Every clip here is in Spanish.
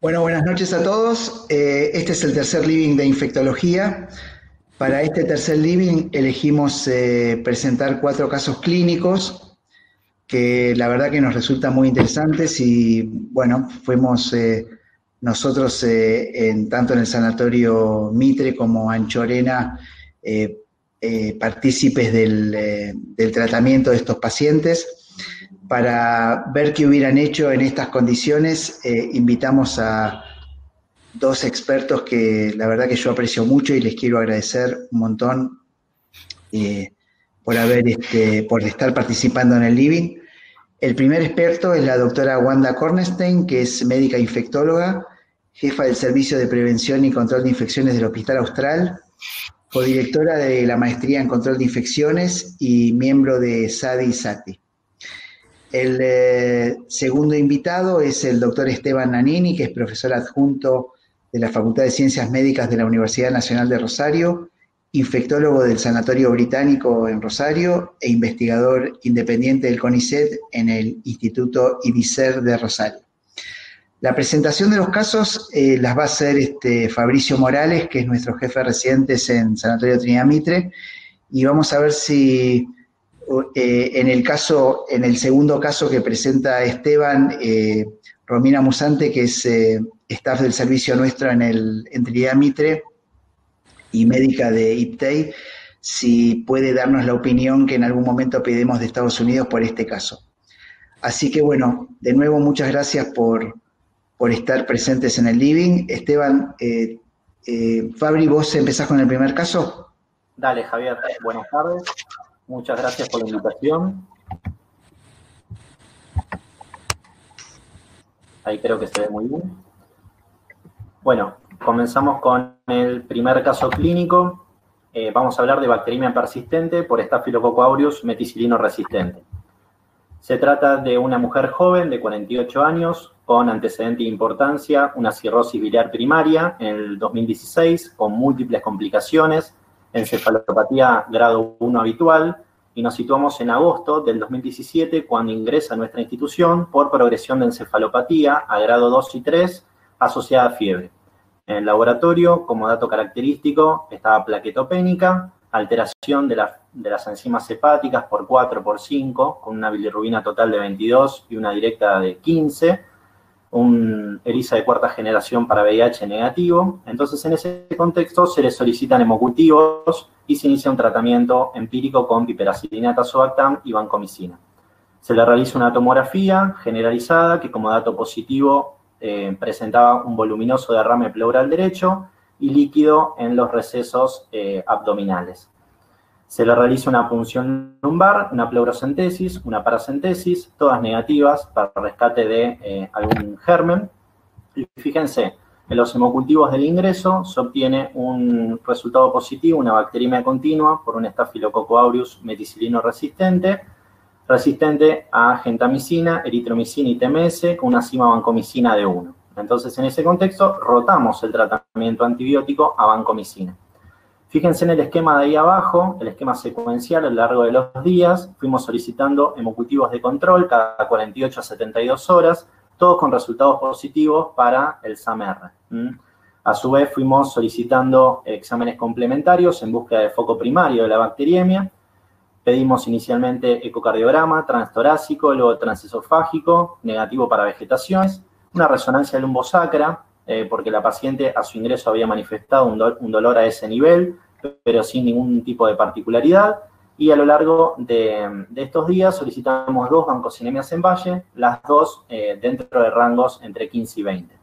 Bueno, buenas noches a todos. Este es el tercer living de infectología. Para este tercer living elegimos presentar 4 casos clínicos que la verdad que nos resultan muy interesantes y bueno, fuimos nosotros tanto en el Sanatorio Mitre como Anchorena partícipes del tratamiento de estos pacientes. Para ver qué hubieran hecho en estas condiciones, invitamos a 2 expertos que la verdad que yo aprecio mucho y les quiero agradecer un montón por estar participando en el living. El primer experto es la doctora Wanda Cornstein, que es médica infectóloga, jefa del Servicio de Prevención y Control de Infecciones del Hospital Austral, codirectora de la Maestría en Control de Infecciones y miembro de SADI-SATI. El segundo invitado es el doctor Esteban Nannini, que es profesor adjunto de la Facultad de Ciencias Médicas de la Universidad Nacional de Rosario, infectólogo del Sanatorio Británico en Rosario e investigador independiente del CONICET en el Instituto IBICER de Rosario. La presentación de los casos las va a hacer Fabricio Morales, que es nuestro jefe de residentes en Sanatorio Trinidad Mitre, y vamos a ver si en el segundo caso que presenta Esteban, Romina Musante, que es staff del servicio nuestro en Trinidad Mitre y médica de IPTEI, si puede darnos la opinión que en algún momento pedimos de Estados Unidos por este caso. Así que bueno, de nuevo muchas gracias por estar presentes en el living. Esteban, Fabri, ¿vos empezás con el primer caso? Dale, Javier, buenas tardes. Muchas gracias por la invitación. Ahí creo que se ve muy bien. Bueno, comenzamos con el primer caso clínico. Vamos a hablar de bacteriemia persistente por Staphylococcus aureus meticilino resistente. Se trata de una mujer joven de 48 años con antecedente de importancia, una cirrosis biliar primaria en el 2016 con múltiples complicaciones, encefalopatía grado 1 habitual, y nos situamos en agosto del 2017 cuando ingresa a nuestra institución por progresión de encefalopatía a grado 2 y 3 asociada a fiebre. En el laboratorio, como dato característico, estaba plaquetopénica, alteración de las enzimas hepáticas por 4 por 5, con una bilirrubina total de 22 y una directa de 15, un ELISA de cuarta generación para VIH negativo. Entonces, en ese contexto se le solicitan hemocultivos y se inicia un tratamiento empírico con piperacilina, tazobactam y vancomicina. Se le realiza una tomografía generalizada que, como dato positivo, presentaba un voluminoso derrame pleural derecho y líquido en los recesos abdominales. Se le realiza una punción lumbar, una pleurocentesis, una paracentesis, todas negativas para rescate de algún germen. Y fíjense, en los hemocultivos del ingreso se obtiene un resultado positivo, una bacteriemia continua por un Staphylococcus aureus meticilino resistente a gentamicina, eritromicina y TMS con una cima vancomicina de 1. Entonces, en ese contexto, rotamos el tratamiento antibiótico a vancomicina. Fíjense en el esquema de ahí abajo, el esquema secuencial a lo largo de los días. Fuimos solicitando hemocultivos de control cada 48 a 72 horas, todos con resultados positivos para el SAM-R. A su vez, fuimos solicitando exámenes complementarios en búsqueda de foco primario de la bacteriemia. Pedimos inicialmente ecocardiograma transtorácico, luego transesofágico, negativo para vegetaciones, una resonancia lumbosacra, porque la paciente a su ingreso había manifestado un dolor a ese nivel, pero sin ningún tipo de particularidad. Y a lo largo de estos días solicitamos 2 vancocinemias en valle, las 2 dentro de rangos entre 15 y 20.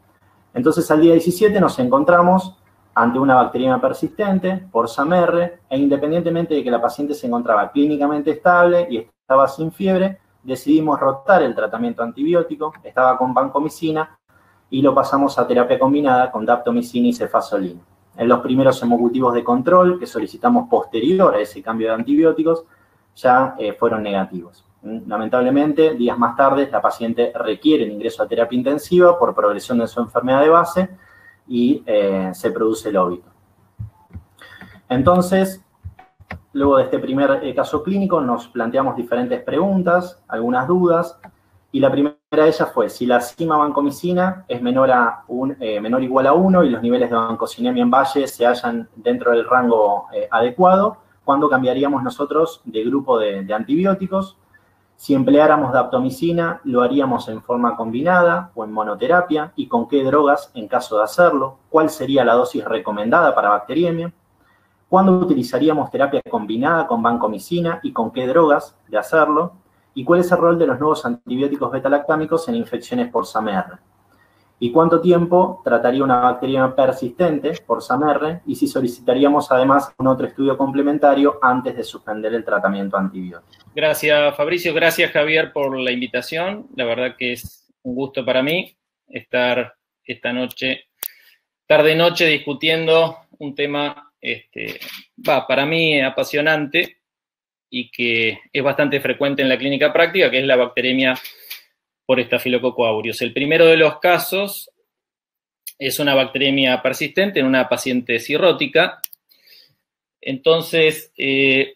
Entonces, al día 17 nos encontramos ante una bacteriemia persistente por SAM-R, e independientemente de que la paciente se encontraba clínicamente estable y estaba sin fiebre, decidimos rotar el tratamiento antibiótico, estaba con vancomicina, y lo pasamos a terapia combinada con daptomicina y cefazolina. En los primeros hemocultivos de control que solicitamos posterior a ese cambio de antibióticos, ya fueron negativos. Lamentablemente, días más tarde, la paciente requiere el ingreso a terapia intensiva por progresión de su enfermedad de base y se produce el óbito. Entonces, luego de este primer caso clínico, nos planteamos diferentes preguntas, algunas dudas, y la primera de ellas fue si la cima vancomicina es menor o igual a 1 y los niveles de vancocinemia en valle se hallan dentro del rango adecuado, ¿cuándo cambiaríamos nosotros de grupo de antibióticos? Si empleáramos daptomicina, ¿lo haríamos en forma combinada o en monoterapia? ¿Y con qué drogas en caso de hacerlo? ¿Cuál sería la dosis recomendada para bacteriemia? ¿Cuándo utilizaríamos terapia combinada con vancomicina y con qué drogas de hacerlo? ¿Y cuál es el rol de los nuevos antibióticos beta-lactámicos en infecciones por SAMR? ¿Y cuánto tiempo trataría una bacteria persistente por SAMR? Y si solicitaríamos además un otro estudio complementario antes de suspender el tratamiento antibiótico. Gracias, Fabricio. Gracias, Javier, por la invitación. La verdad que es un gusto para mí estar esta noche, tarde-noche, discutiendo un tema, para mí apasionante y que es bastante frecuente en la clínica práctica, que es la bacteremia por Staphylococcus aureus. El primero de los casos es una bacteremia persistente en una paciente cirrótica. Entonces,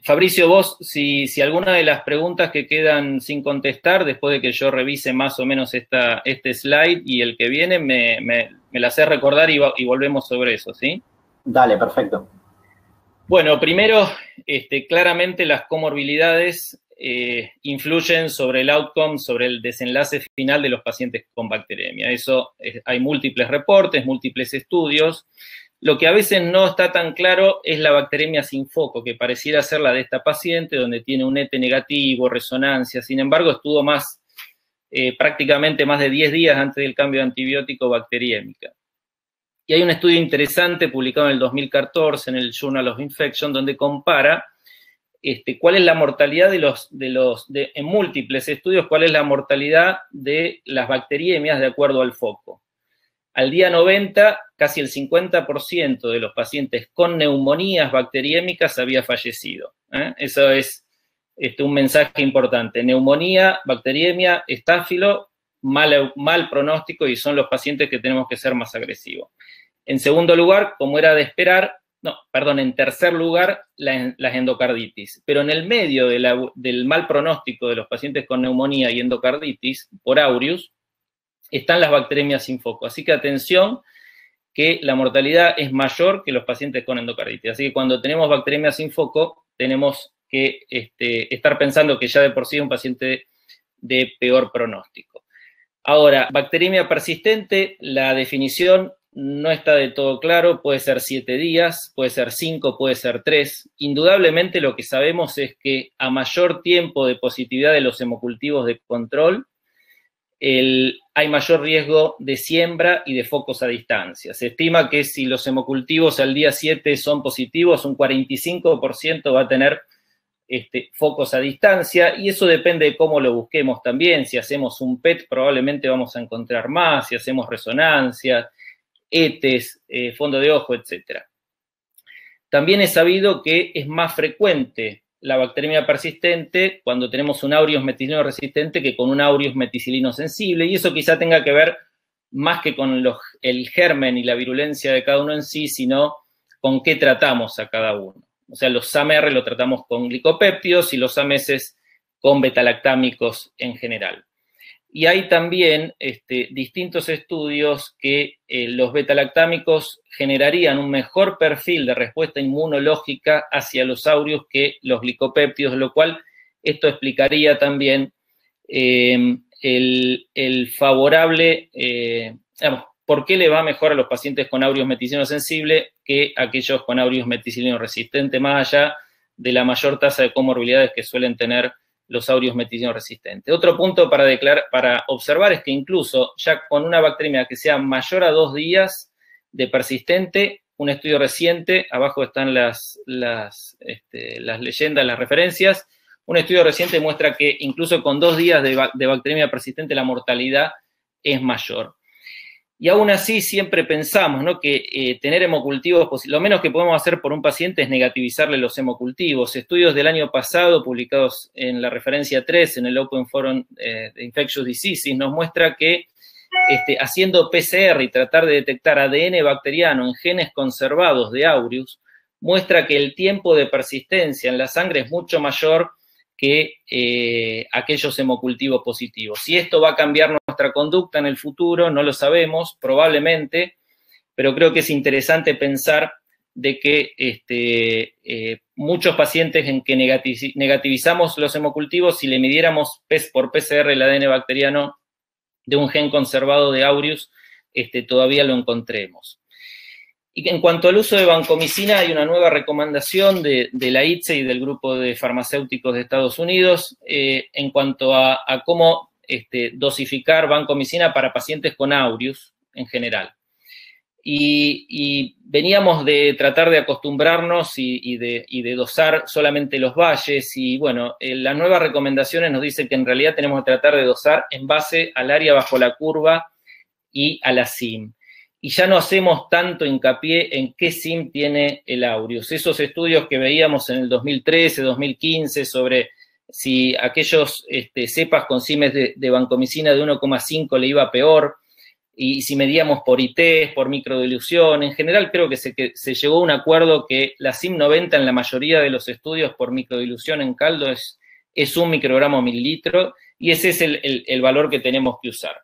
Fabricio, vos, si alguna de las preguntas que quedan sin contestar, después de que yo revise más o menos este slide y el que viene, me la haces recordar y volvemos sobre eso, ¿sí? Dale, perfecto. Bueno, primero, claramente las comorbilidades influyen sobre el outcome, sobre el desenlace final de los pacientes con bacteremia. Eso hay múltiples reportes, múltiples estudios. Lo que a veces no está tan claro es la bacteremia sin foco, que pareciera ser la de esta paciente, donde tiene un ET negativo, resonancia. Sin embargo, estuvo prácticamente más de 10 días antes del cambio de antibiótico bacteriémica. Y hay un estudio interesante publicado en el 2014 en el Journal of Infection, donde compara cuál es la mortalidad en múltiples estudios, cuál es la mortalidad de las bacteriemias de acuerdo al foco. Al día 90, casi el 50% de los pacientes con neumonías bacteriémicas había fallecido. Eso es un mensaje importante. Neumonía, bacteriemia, estáfilo, mal pronóstico y son los pacientes que tenemos que ser más agresivos. En segundo lugar, como era de esperar, en tercer lugar, las endocarditis. Pero en el medio del mal pronóstico de los pacientes con neumonía y endocarditis por aureus, están las bacteremias sin foco. Así que atención, que la mortalidad es mayor que los pacientes con endocarditis. Así que cuando tenemos bacteremia sin foco, tenemos que estar pensando que ya de por sí es un paciente de peor pronóstico. Ahora, bacteremia persistente, la definición no está de todo claro, puede ser 7 días, puede ser 5, puede ser 3. Indudablemente lo que sabemos es que a mayor tiempo de positividad de los hemocultivos de control, hay mayor riesgo de siembra y de focos a distancia. Se estima que si los hemocultivos al día 7 son positivos, un 45% va a tener focos a distancia, y eso depende de cómo lo busquemos también. Si hacemos un PET, probablemente vamos a encontrar más, si hacemos resonancia, ETEs, fondo de ojo, etc. También es sabido que es más frecuente la bacteremia persistente cuando tenemos un aureus meticilino resistente que con un aureus meticilino sensible, y eso quizá tenga que ver más que con el germen y la virulencia de cada uno en sí, sino con qué tratamos a cada uno. O sea, los SAMR lo tratamos con glicopéptidos y los AMS con betalactámicos en general. Y hay también distintos estudios que los betalactámicos generarían un mejor perfil de respuesta inmunológica hacia los aureus que los glicopéptidos, lo cual esto explicaría también el favorable, por qué le va mejor a los pacientes con aureus meticilino sensible que a aquellos con aureus meticilino resistente, más allá de la mayor tasa de comorbilidades que suelen tener los aureus meticilino resistentes. Otro punto para observar es que incluso ya con una bacteremia que sea mayor a 2 días de persistente, un estudio reciente, abajo están las leyendas, las referencias, un estudio reciente muestra que incluso con 2 días de bacteremia persistente la mortalidad es mayor. Y aún así siempre pensamos, ¿no?, que tener hemocultivos, lo menos que podemos hacer por un paciente es negativizarle los hemocultivos. Estudios del año pasado, publicados en la referencia 3, en el Open Forum de Infectious Diseases, nos muestra que haciendo PCR y tratar de detectar ADN bacteriano en genes conservados de aureus, muestra que el tiempo de persistencia en la sangre es mucho mayor que aquellos hemocultivos positivos. Si esto va a cambiar nuestra conducta en el futuro, no lo sabemos, probablemente, pero creo que es interesante pensar de que muchos pacientes en que negativizamos los hemocultivos, si le midiéramos por PCR el ADN bacteriano de un gen conservado de aureus, todavía lo encontremos. Y en cuanto al uso de vancomicina, hay una nueva recomendación de la ITSE y del grupo de farmacéuticos de Estados Unidos en cuanto a cómo dosificar vancomicina para pacientes con aureus en general. Y veníamos de tratar de acostumbrarnos y de dosar solamente los valles, y bueno, las nuevas recomendaciones nos dicen que en realidad tenemos que tratar de dosar en base al área bajo la curva y a la SIM. Y ya no hacemos tanto hincapié en qué SIM tiene el aureus. Esos estudios que veíamos en el 2013, 2015 sobre si aquellos cepas con SIMes de vancomicina de 1,5 le iba peor, y si medíamos por ITs, por microdilución, en general creo que se llegó a un acuerdo que la SIM 90 en la mayoría de los estudios por microdilución en caldo es 1 microgramo mililitro, y ese es el valor que tenemos que usar.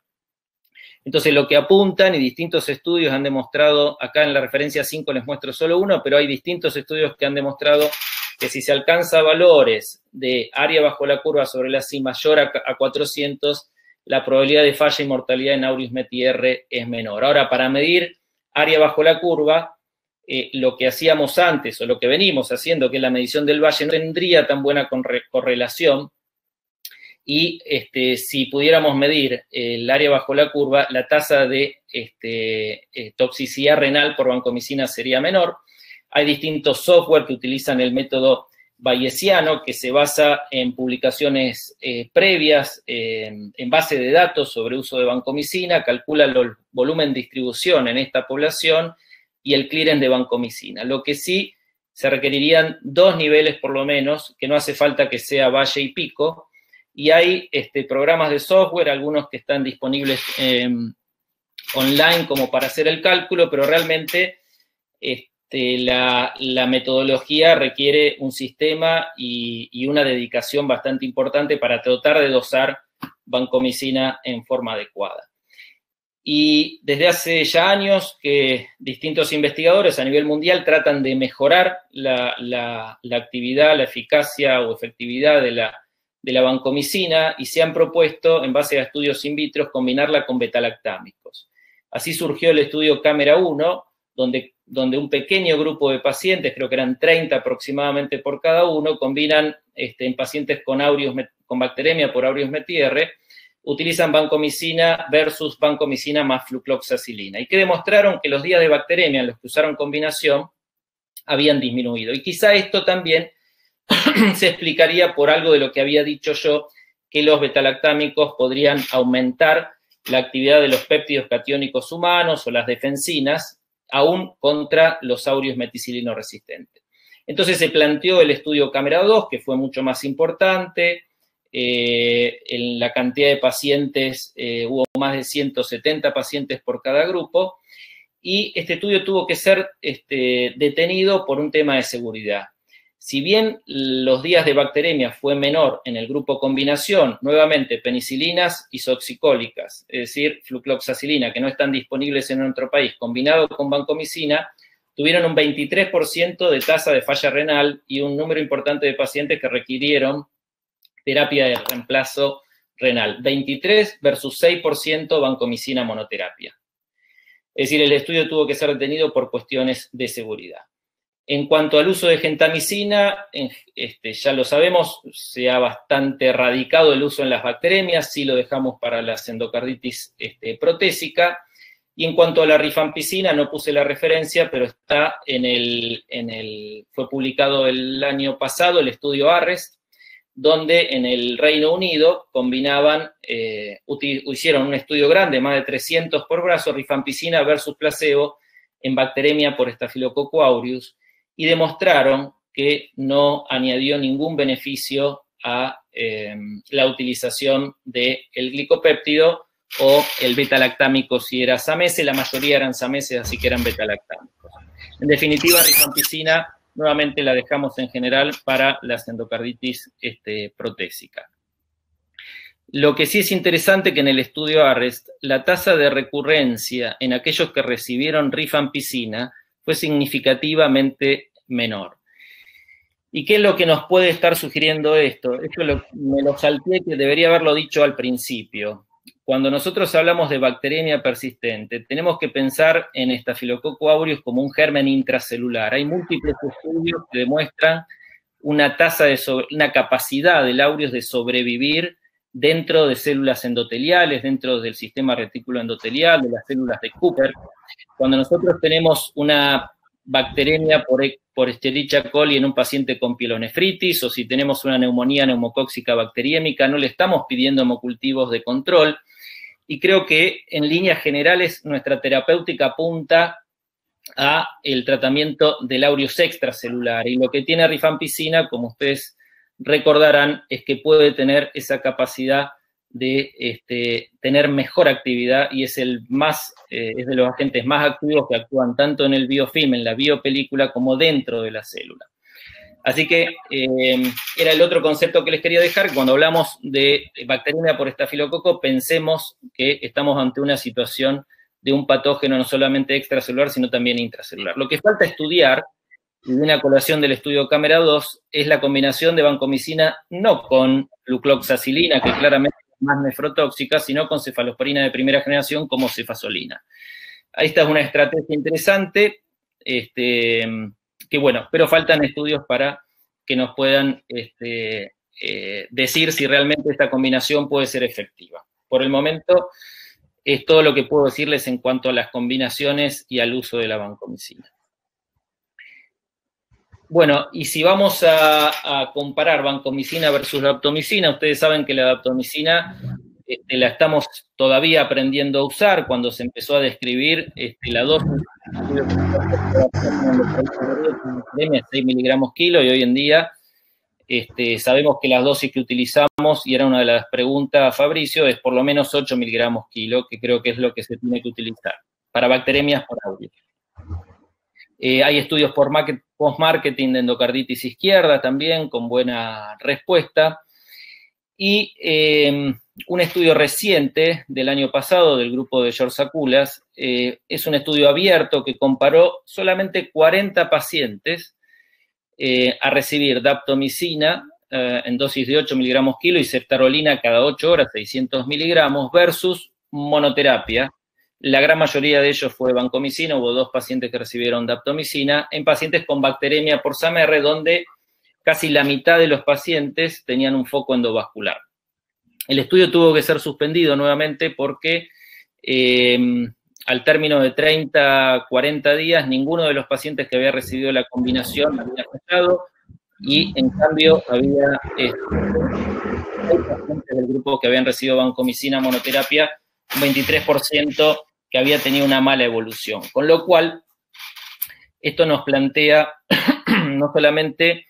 Entonces, lo que apuntan, y distintos estudios han demostrado, acá en la referencia 5 les muestro solo uno, pero hay distintos estudios que han demostrado que si se alcanza valores de área bajo la curva sobre la SIM mayor a 400, la probabilidad de falla y mortalidad en aureus METI-R es menor. Ahora, para medir área bajo la curva, lo que hacíamos antes, o lo que venimos haciendo, que es la medición del valle, no tendría tan buena correlación. Y si pudiéramos medir el área bajo la curva, la tasa de toxicidad renal por vancomicina sería menor. Hay distintos software que utilizan el método bayesiano, que se basa en publicaciones previas, en base de datos sobre uso de vancomicina, calcula el volumen de distribución en esta población y el clearance de vancomicina. Lo que sí se requerirían 2 niveles por lo menos, que no hace falta que sea valle y pico, y hay programas de software, algunos que están disponibles online como para hacer el cálculo, pero realmente la metodología requiere un sistema y una dedicación bastante importante para tratar de dosar vancomicina en forma adecuada. Y desde hace ya años que distintos investigadores a nivel mundial tratan de mejorar la actividad, la eficacia o efectividad de la vancomicina, y se han propuesto, en base a estudios in vitro, combinarla con betalactámicos. Así surgió el estudio Cámara 1, donde un pequeño grupo de pacientes, creo que eran 30 aproximadamente por cada uno, combinan en pacientes con bacteremia por aureus METI-R, utilizan vancomicina versus vancomicina más flucloxacilina. Y que demostraron que los días de bacteremia en los que usaron combinación habían disminuido. Y quizá esto también se explicaría por algo de lo que había dicho yo, que los betalactámicos podrían aumentar la actividad de los péptidos catiónicos humanos o las defensinas, aún contra los aureus meticilino resistentes. Entonces se planteó el estudio Cámara 2, que fue mucho más importante. En la cantidad de pacientes, hubo más de 170 pacientes por cada grupo, y este estudio tuvo que ser detenido por un tema de seguridad. Si bien los días de bacteremia fue menor en el grupo combinación, nuevamente penicilinas isoxicólicas, es decir, flucloxacilina, que no están disponibles en nuestro país, combinado con vancomicina, tuvieron un 23% de tasa de falla renal y un número importante de pacientes que requirieron terapia de reemplazo renal. 23 versus 6% vancomicina monoterapia. Es decir, el estudio tuvo que ser detenido por cuestiones de seguridad. En cuanto al uso de gentamicina, ya lo sabemos, se ha bastante erradicado el uso en las bacteremias, sí lo dejamos para la endocarditis protésica. Y en cuanto a la rifampicina, no puse la referencia, pero está fue publicado el año pasado el estudio ARREST, donde en el Reino Unido combinaban, hicieron un estudio grande, más de 300 por brazo, rifampicina versus placebo en bacteremia por Staphylococcus aureus, y demostraron que no añadió ningún beneficio a la utilización del glicopéptido o el betalactámico si era SAMese. La mayoría eran SAMeses, así que eran betalactámicos. En definitiva, rifampicina nuevamente la dejamos en general para las endocarditis protésica. Lo que sí es interesante que en el estudio ARREST, la tasa de recurrencia en aquellos que recibieron rifampicina fue significativamente menor. ¿Y qué es lo que nos puede estar sugiriendo esto? Esto me lo salté, que debería haberlo dicho al principio. Cuando nosotros hablamos de bacteriemia persistente, tenemos que pensar en Staphylococcus aureus como un germen intracelular. Hay múltiples estudios que demuestran una capacidad del aureus de sobrevivir dentro de células endoteliales, dentro del sistema retículo endotelial, de las células de Cooper. Cuando nosotros tenemos una bacteriemia por Escherichia coli en un paciente con pielonefritis, o si tenemos una neumonía neumocóxica bacteriémica, no le estamos pidiendo hemocultivos de control, y creo que en líneas generales nuestra terapéutica apunta a el tratamiento del aureus extracelular, y lo que tiene rifampicina, como ustedes recordarán, es que puede tener esa capacidad de tener mejor actividad, y es de los agentes más activos que actúan tanto en el biofilm, en la biopelícula, como dentro de la célula. Así que era el otro concepto que les quería dejar. Cuando hablamos de bacteriemia por estafilococo, pensemos que estamos ante una situación de un patógeno no solamente extracelular, sino también intracelular. Lo que falta estudiar, y de una colación del estudio Cámara 2, es la combinación de vancomicina no con flucloxacilina, que claramente es más nefrotóxica, sino con cefalosporina de primera generación como cefazolina. Esta es una estrategia interesante, que bueno, pero faltan estudios para que nos puedan decir si realmente esta combinación puede ser efectiva. Por el momento, es todo lo que puedo decirles en cuanto a las combinaciones y al uso de la vancomicina. Bueno, y si vamos a comparar vancomicina versus daptomicina, ustedes saben que la daptomicina la estamos todavía aprendiendo a usar. Cuando se empezó a describir la dosis de 6 miligramos kilo, y hoy en día sabemos que las dosis que utilizamos, y era una de las preguntas, Fabricio, es por lo menos 8 miligramos kilo, que creo que es lo que se tiene que utilizar para bacteremias por aureus. Hay estudios post-marketing de endocarditis izquierda también, con buena respuesta. Y un estudio reciente del año pasado del grupo de George Sakulas es un estudio abierto que comparó solamente 40 pacientes a recibir daptomicina en dosis de 8 miligramos kilo y ceftarolina cada 8 horas, 600 miligramos, versus monoterapia. La gran mayoría de ellos fue vancomicina. Hubo 2 pacientes que recibieron daptomicina en pacientes con bacteremia por SAMR, donde casi la mitad de los pacientes tenían un foco endovascular. El estudio tuvo que ser suspendido nuevamente porque al término de 30, 40 días, ninguno de los pacientes que había recibido la combinación había afectado, y en cambio había 6 pacientes del grupo que habían recibido vancomicina monoterapia, un 23% que había tenido una mala evolución. Con lo cual, esto nos plantea no solamente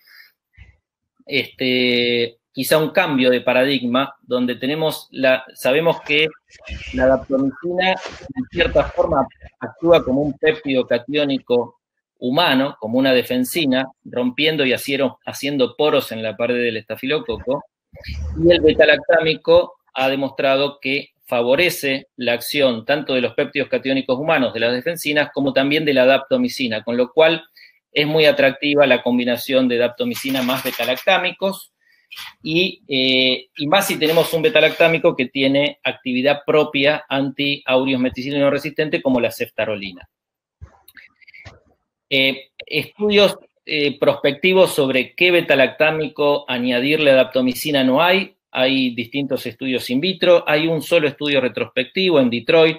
quizá un cambio de paradigma, donde sabemos que la daptomicina en cierta forma actúa como un péptido catiónico humano, como una defensina, rompiendo y haciendo poros en la pared del estafilococo, y el betalactámico ha demostrado que favorece la acción tanto de los péptidos catiónicos humanos, de las defensinas, como también de la daptomicina, con lo cual es muy atractiva la combinación de daptomicina más betalactámicos, y más si tenemos un betalactámico que tiene actividad propia anti-aureus meticilino resistente, como la ceftarolina. Estudios prospectivos sobre qué betalactámico añadirle a daptomicina no hay. Hay distintos estudios in vitro. Hay un solo estudio retrospectivo en Detroit,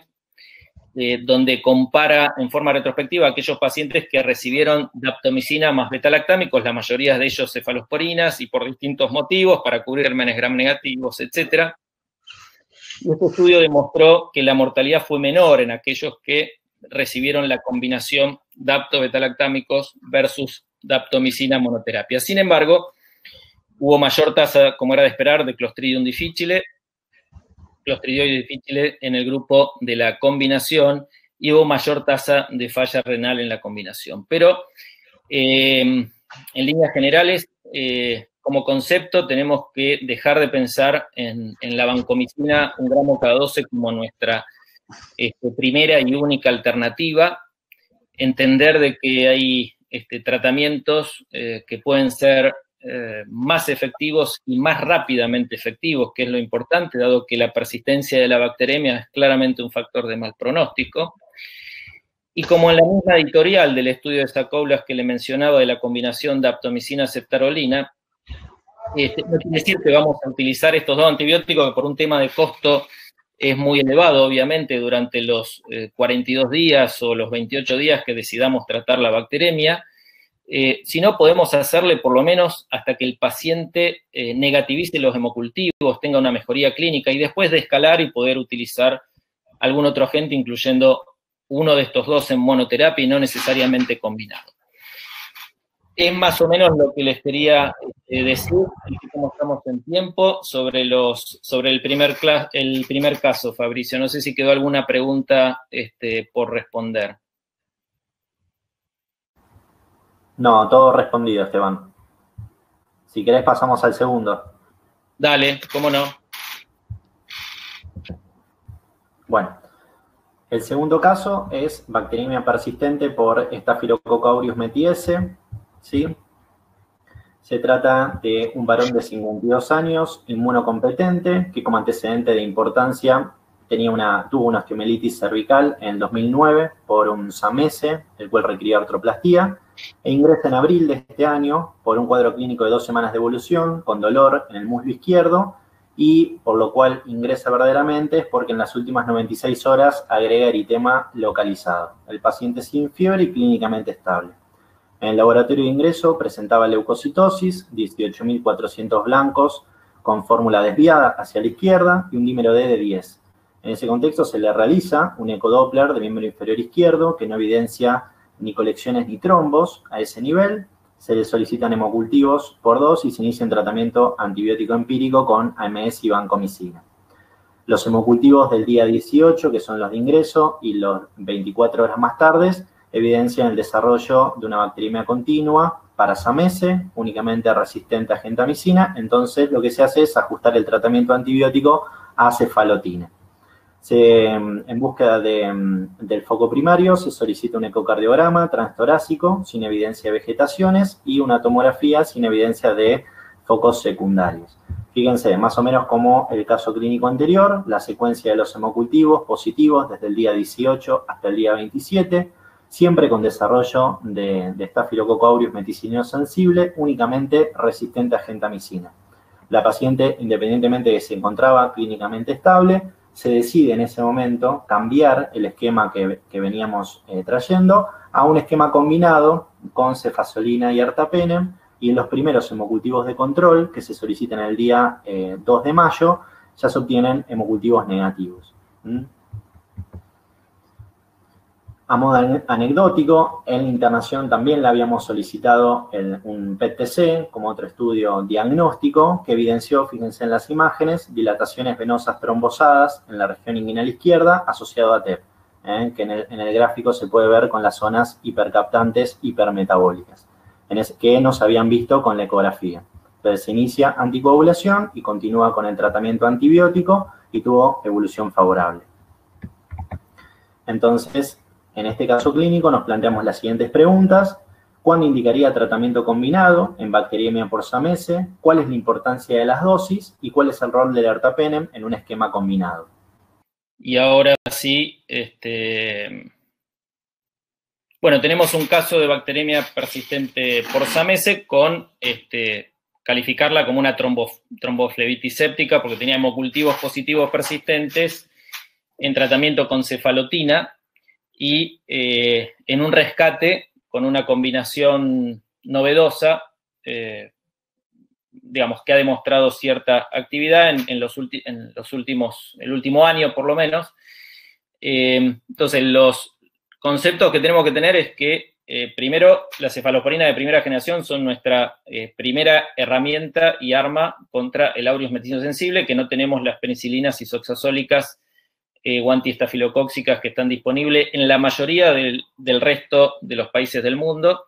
donde compara en forma retrospectiva a aquellos pacientes que recibieron daptomicina más betalactámicos, la mayoría de ellos cefalosporinas, y por distintos motivos, para cubrir gérmenes gram negativos, etc. Y este estudio demostró que la mortalidad fue menor en aquellos que recibieron la combinación dapto-betalactámicos versus daptomicina monoterapia. Sin embargo, hubo mayor tasa, como era de esperar, de Clostridium difficile en el grupo de la combinación, y hubo mayor tasa de falla renal en la combinación. Pero en líneas generales, como concepto, tenemos que dejar de pensar en la vancomicina 1 gramo cada 12 como nuestra primera y única alternativa, entender de que hay tratamientos que pueden ser más efectivos y más rápidamente efectivos, que es lo importante, dado que la persistencia de la bacteremia es claramente un factor de mal pronóstico. Y como en la misma editorial del estudio de Sacoulas que le mencionaba de la combinación de aptomicina-ceftarolina, no quiere decir que vamos a utilizar estos dos antibióticos que por un tema de costo es muy elevado, obviamente, durante los 42 días o los 28 días que decidamos tratar la bacteremia, sino podemos hacerle por lo menos hasta que el paciente negativice los hemocultivos, tenga una mejoría clínica y después de escalar y poder utilizar algún otro agente, incluyendo uno de estos dos en monoterapia y no necesariamente combinado. Es más o menos lo que les quería decir, cómo estamos en tiempo, sobre el primer caso, Fabricio. No sé si quedó alguna pregunta por responder. No, todo respondido, Esteban. Si querés pasamos al segundo. Dale, cómo no. Bueno, el segundo caso es bacteremia persistente por Staphylococcus aureus metiese, ¿sí? Se trata de un varón de 52 años, inmunocompetente, que como antecedente de importancia tuvo una osteomielitis cervical en el 2009 por un SAMese, el cual requería artroplastía, e ingresa en abril de este año por un cuadro clínico de 2 semanas de evolución, con dolor en el muslo izquierdo, y por lo cual ingresa verdaderamente es porque en las últimas 96 horas agrega eritema localizado. El paciente sin fiebre y clínicamente estable. En el laboratorio de ingreso presentaba leucocitosis, 18.400 blancos con fórmula desviada hacia la izquierda y un dímero D de 10. En ese contexto se le realiza un ecodoppler de miembro inferior izquierdo que no evidencia ni colecciones ni trombos a ese nivel. Se le solicitan hemocultivos por 2 y se inicia un tratamiento antibiótico empírico con AMS y vancomicina. Los hemocultivos del día 18, que son los de ingreso, y los 24 horas más tarde, evidencian el desarrollo de una bacteremia continua para SAMese, únicamente resistente a gentamicina. Entonces, lo que se hace es ajustar el tratamiento antibiótico a cefalotina. En búsqueda del foco primario se solicita un ecocardiograma transtorácico sin evidencia de vegetaciones y una tomografía sin evidencia de focos secundarios. Fíjense, más o menos como el caso clínico anterior, la secuencia de los hemocultivos positivos desde el día 18 hasta el día 27, siempre con desarrollo de Staphylococcus aureus meticinio sensible, únicamente resistente a gentamicina. La paciente, independientemente de que se encontraba clínicamente estable, se decide en ese momento cambiar el esquema que veníamos trayendo a un esquema combinado con cefazolina y ertapenem, y en los primeros hemocultivos de control que se solicitan el día 2 de mayo ya se obtienen hemocultivos negativos. A modo anecdótico, en la internación también le habíamos solicitado un PET-TC como otro estudio diagnóstico que evidenció, fíjense en las imágenes, dilataciones venosas trombosadas en la región inguinal izquierda asociado a TEP, que en el gráfico se puede ver con las zonas hipercaptantes hipermetabólicas, que no se habían visto con la ecografía. Entonces se inicia anticoagulación y continúa con el tratamiento antibiótico y tuvo evolución favorable. Entonces, en este caso clínico nos planteamos las siguientes preguntas. ¿Cuándo indicaría tratamiento combinado en bacteriemia por SAMese? ¿Cuál es la importancia de las dosis? ¿Y cuál es el rol del ertapenem en un esquema combinado? Y ahora sí, bueno, tenemos un caso de bacteremia persistente por SAMese con calificarla como una tromboflebitis séptica porque tenía hemocultivos positivos persistentes en tratamiento con cefalotina, y en un rescate con una combinación novedosa, digamos, que ha demostrado cierta actividad en el último año por lo menos. Entonces, los conceptos que tenemos que tener es que, primero, la cefalosporina de primera generación son nuestra primera herramienta y arma contra el aureus meticinio sensible, que no tenemos las penicilinas isoxazólicas o antiestafilocóxicas que están disponibles en la mayoría del resto de los países del mundo.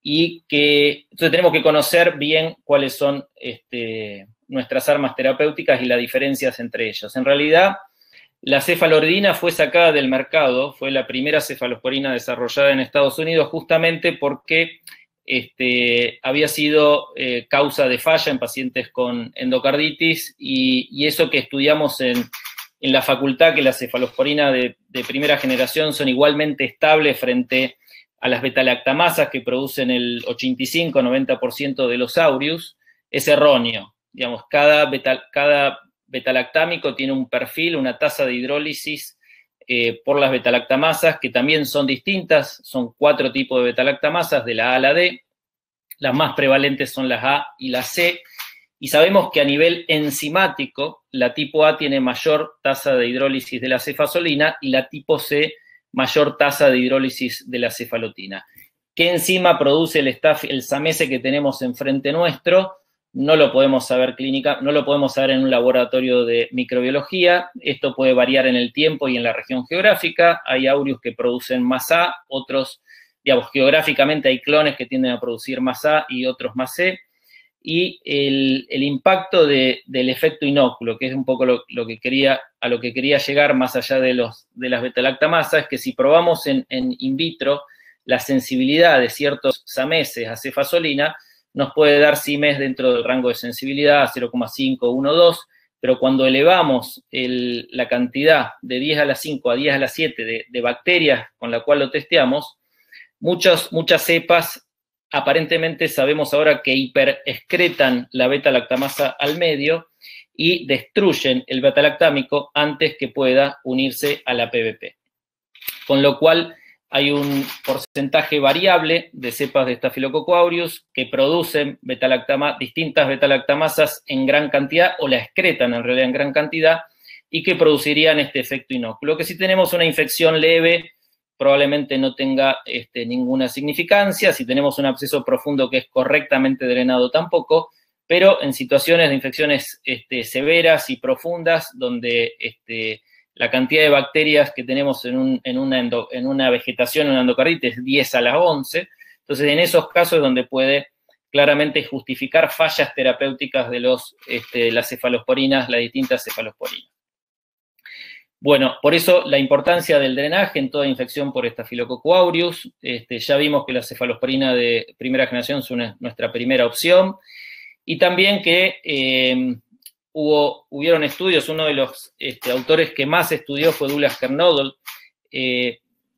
y que entonces tenemos que conocer bien cuáles son nuestras armas terapéuticas y las diferencias entre ellas. En realidad, la cefaloordina fue sacada del mercado, fue la primera cefalosporina desarrollada en Estados Unidos justamente porque había sido causa de falla en pacientes con endocarditis y eso que estudiamos en la facultad, que las cefalosporinas de primera generación son igualmente estables frente a las betalactamasas que producen el 85-90% de los aureus, es erróneo. Digamos, cada betalactámico tiene un perfil, una tasa de hidrólisis por las betalactamasas, que también son distintas, son 4 tipos de betalactamasas, de la A a la D, las más prevalentes son las A y las C, y sabemos que a nivel enzimático, la tipo A tiene mayor tasa de hidrólisis de la cefazolina y la tipo C mayor tasa de hidrólisis de la cefalotina. ¿Qué enzima produce el SAMESE que tenemos enfrente nuestro? No lo podemos saber no lo podemos saber en un laboratorio de microbiología. Esto puede variar en el tiempo y en la región geográfica. Hay aureus que producen más A, otros, digamos, geográficamente hay clones que tienden a producir más A y otros más C. Y el impacto del efecto inóculo, que es un poco a lo que quería llegar más allá de las betalactamasas, es que si probamos en in vitro la sensibilidad de ciertos SAMESES a cefazolina, nos puede dar CIMES dentro del rango de sensibilidad, 0,5, 1, 2, pero cuando elevamos la cantidad de 10 a la 5 a 10 a la 7 de bacterias con la cual lo testeamos, muchas cepas aparentemente sabemos ahora que hiperexcretan la beta-lactamasa al medio y destruyen el beta-lactámico antes que pueda unirse a la PBP. Con lo cual hay un porcentaje variable de cepas de Staphylococcus aureus que producen distintas beta-lactamasas en gran cantidad o la excretan en realidad en gran cantidad y que producirían este efecto inóculo. Que si tenemos una infección leve, probablemente no tenga ninguna significancia. Si tenemos un absceso profundo que es correctamente drenado, tampoco, pero en situaciones de infecciones severas y profundas, donde la cantidad de bacterias que tenemos en una vegetación, en una endocarditis, es 10 a la 11, entonces en esos casos es donde puede claramente justificar fallas terapéuticas de las cefalosporinas, las distintas cefalosporinas. Bueno, por eso la importancia del drenaje en toda infección por Staphylococcus aureus. Ya vimos que la cefalosporina de primera generación es nuestra primera opción. Y también que hubieron estudios, uno de los autores que más estudió fue Douglas Kernodle,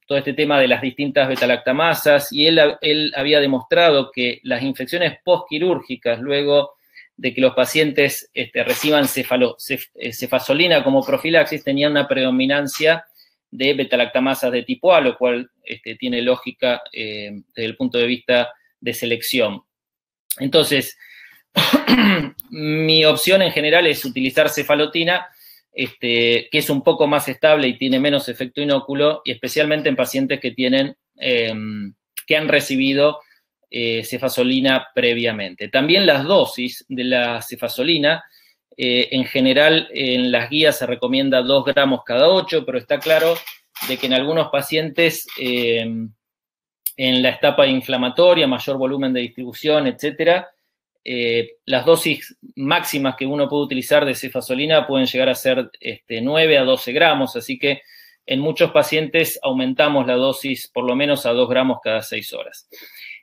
todo este tema de las distintas betalactamasas, y él había demostrado que las infecciones postquirúrgicas, luego de que los pacientes reciban cefazolina como profilaxis, tenían una predominancia de betalactamasas de tipo A, lo cual tiene lógica desde el punto de vista de selección. Entonces, mi opción en general es utilizar cefalotina, que es un poco más estable y tiene menos efecto inóculo, y especialmente en pacientes que han recibido cefazolina previamente. También las dosis de la cefazolina, en general en las guías se recomienda 2 gramos cada 8, pero está claro de que en algunos pacientes en la etapa inflamatoria, mayor volumen de distribución, etcétera, las dosis máximas que uno puede utilizar de cefazolina pueden llegar a ser 9 a 12 gramos, así que en muchos pacientes aumentamos la dosis por lo menos a 2 gramos cada 6 horas.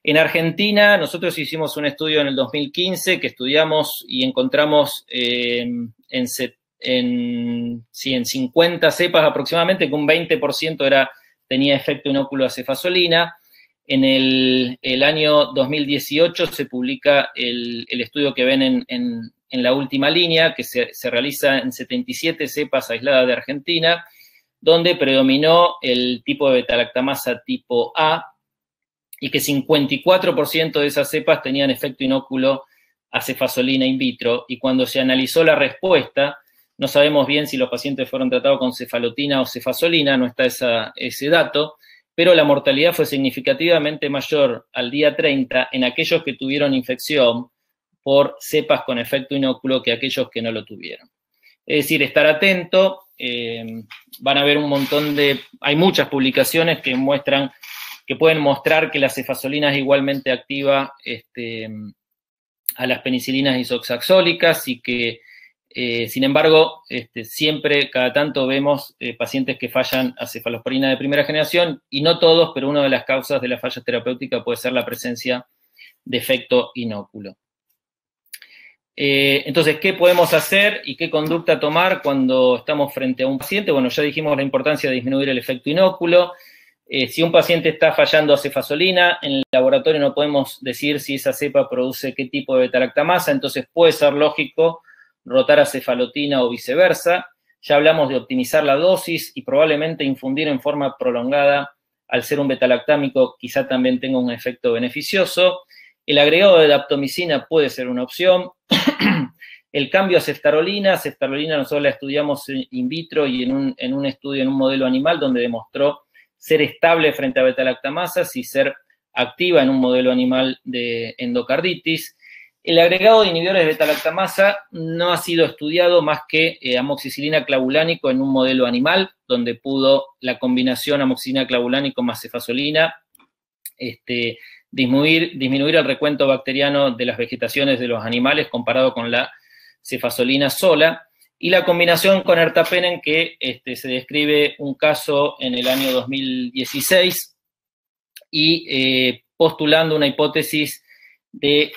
En Argentina, nosotros hicimos un estudio en el 2015 que estudiamos y encontramos en 50 cepas aproximadamente que un 20% tenía efecto inóculo a cefazolina. En el año 2018 se publica el estudio que ven en la última línea, que se realiza en 77 cepas aisladas de Argentina, donde predominó el tipo de betalactamasa tipo A, y que 54% de esas cepas tenían efecto inóculo a cefazolina in vitro, y cuando se analizó la respuesta, no sabemos bien si los pacientes fueron tratados con cefalotina o cefazolina, no está ese dato, pero la mortalidad fue significativamente mayor al día 30 en aquellos que tuvieron infección por cepas con efecto inóculo que aquellos que no lo tuvieron. Es decir, estar atento, van a ver hay muchas publicaciones que muestran que pueden mostrar que la cefazolina es igualmente activa a las penicilinas isoxaxólicas y que, sin embargo, siempre, cada tanto vemos pacientes que fallan a cefalosporina de primera generación, y no todos, pero una de las causas de la falla terapéutica puede ser la presencia de efecto inóculo. Entonces, ¿qué podemos hacer y qué conducta tomar cuando estamos frente a un paciente? Bueno, ya dijimos la importancia de disminuir el efecto inóculo. Si un paciente está fallando a cefazolina, en el laboratorio no podemos decir si esa cepa produce qué tipo de beta-lactamasa, entonces puede ser lógico rotar a cefalotina o viceversa. Ya hablamos de optimizar la dosis y probablemente infundir en forma prolongada, al ser un beta-lactámico, quizá también tenga un efecto beneficioso. El agregado de daptomicina puede ser una opción. El cambio a ceftarolina nosotros la estudiamos in vitro y en un estudio, en un modelo animal, donde demostró ser estable frente a beta-lactamasas y ser activa en un modelo animal de endocarditis. El agregado de inhibidores de beta-lactamasa no ha sido estudiado más que amoxicilina clavulánico en un modelo animal, donde pudo la combinación amoxicilina clavulánico más cefazolina disminuir el recuento bacteriano de las vegetaciones de los animales comparado con la cefazolina sola, y la combinación con ertapenem, que se describe un caso en el año 2016, y postulando una hipótesis de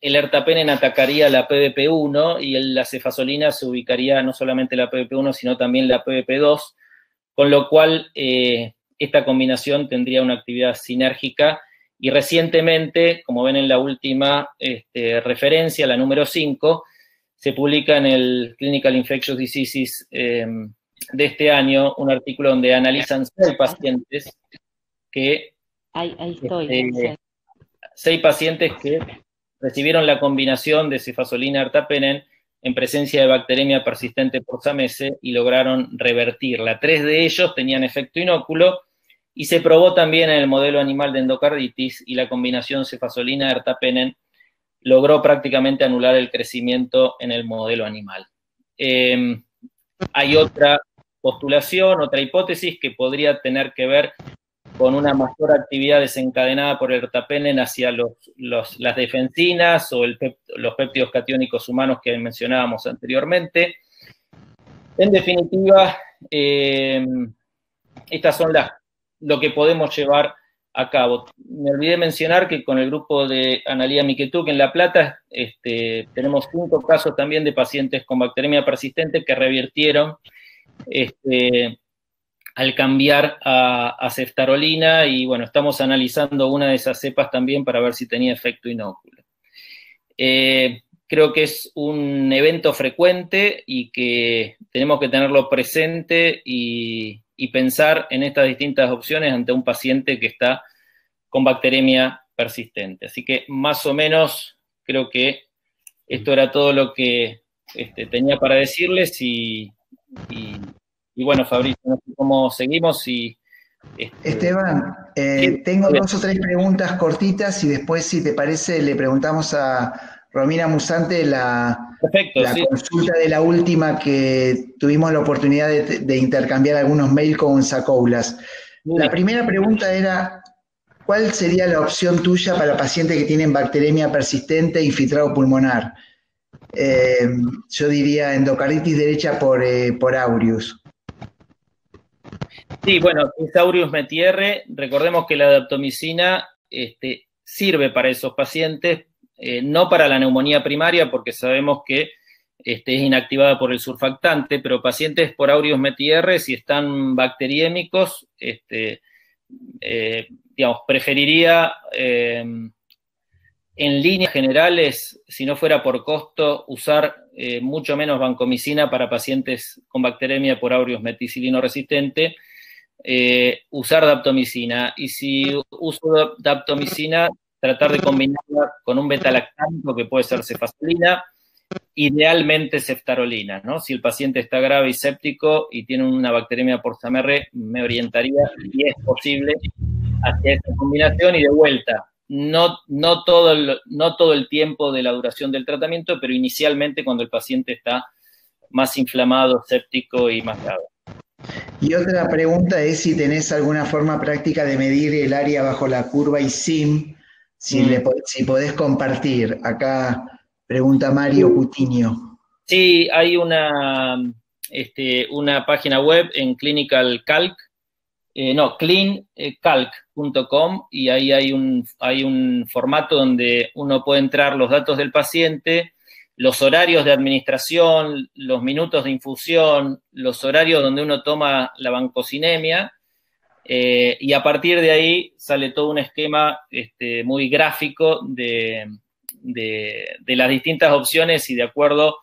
el ertapenem atacaría la PBP1 y la cefazolina se ubicaría no solamente la PBP1, sino también la PBP2, con lo cual esta combinación tendría una actividad sinérgica. Y recientemente, como ven en la última referencia, la número 5, se publica en el Clinical Infectious Diseases de este año un artículo donde analizan 6 pacientes que... Ahí estoy. 6 pacientes que recibieron la combinación de cefazolina-ertapenem en presencia de bacteremia persistente por Zambeze y lograron revertirla. 3 de ellos tenían efecto inóculo, y se probó también en el modelo animal de endocarditis, y la combinación cefazolina-ertapenem logró prácticamente anular el crecimiento en el modelo animal. Hay otra postulación, otra hipótesis que podría tener que ver con una mayor actividad desencadenada por el ertapenem hacia las defensinas o los péptidos catiónicos humanos que mencionábamos anteriormente. En definitiva, estas son lo que podemos llevar a cabo. Me olvidé mencionar que con el grupo de Analía Miquetuc en La Plata tenemos 5 casos también de pacientes con bacteremia persistente que revirtieron al cambiar a ceftarolina, y bueno, estamos analizando una de esas cepas también para ver si tenía efecto inóculo. Creo que es un evento frecuente y que tenemos que tenerlo presente y pensar en estas distintas opciones ante un paciente que está con bacteremia persistente. Así que más o menos creo que esto era todo lo que tenía para decirles y bueno, Fabricio, no sé cómo seguimos. Esteban, tengo 2 o 3 preguntas cortitas y después, si te parece, le preguntamos a Romina Musante Perfecto, sí. Consulta de la última, que tuvimos la oportunidad de intercambiar algunos mails con Sacoulas. La primera pregunta era, ¿cuál sería la opción tuya para pacientes que tienen bacteremia persistente e infiltrado pulmonar? Yo diría endocarditis derecha por aureus. Sí, bueno, es aureus metiere. Recordemos que la daptomicina sirve para esos pacientes, no para la neumonía primaria, porque sabemos que es inactivada por el surfactante, pero pacientes por aureus metiere, si están bacteriémicos, preferiría en líneas generales, si no fuera por costo, usar mucho menos vancomicina para pacientes con bacteremia por aureus meticilino resistente, usar daptomicina. Y si uso daptomicina, tratar de combinarla con un beta-lactámico que puede ser cefazolina, idealmente ceftarolina, ¿no? Si el paciente está grave y séptico y tiene una bacteremia por Zambeze, me orientaría, si es posible, hacia esta combinación. Y de vuelta, no todo el tiempo de la duración del tratamiento, pero inicialmente cuando el paciente está más inflamado, séptico y más grave. Y otra pregunta es si tenés alguna forma práctica de medir el área bajo la curva ISIM, si podés compartir. Acá pregunta Mario Cutiño. Sí, hay una página web en cleancalc.com y ahí hay un formato donde uno puede entrar los datos del paciente, los horarios de administración, los minutos de infusión, los horarios donde uno toma la vancocinemia, y a partir de ahí sale todo un esquema muy gráfico de las distintas opciones y de acuerdo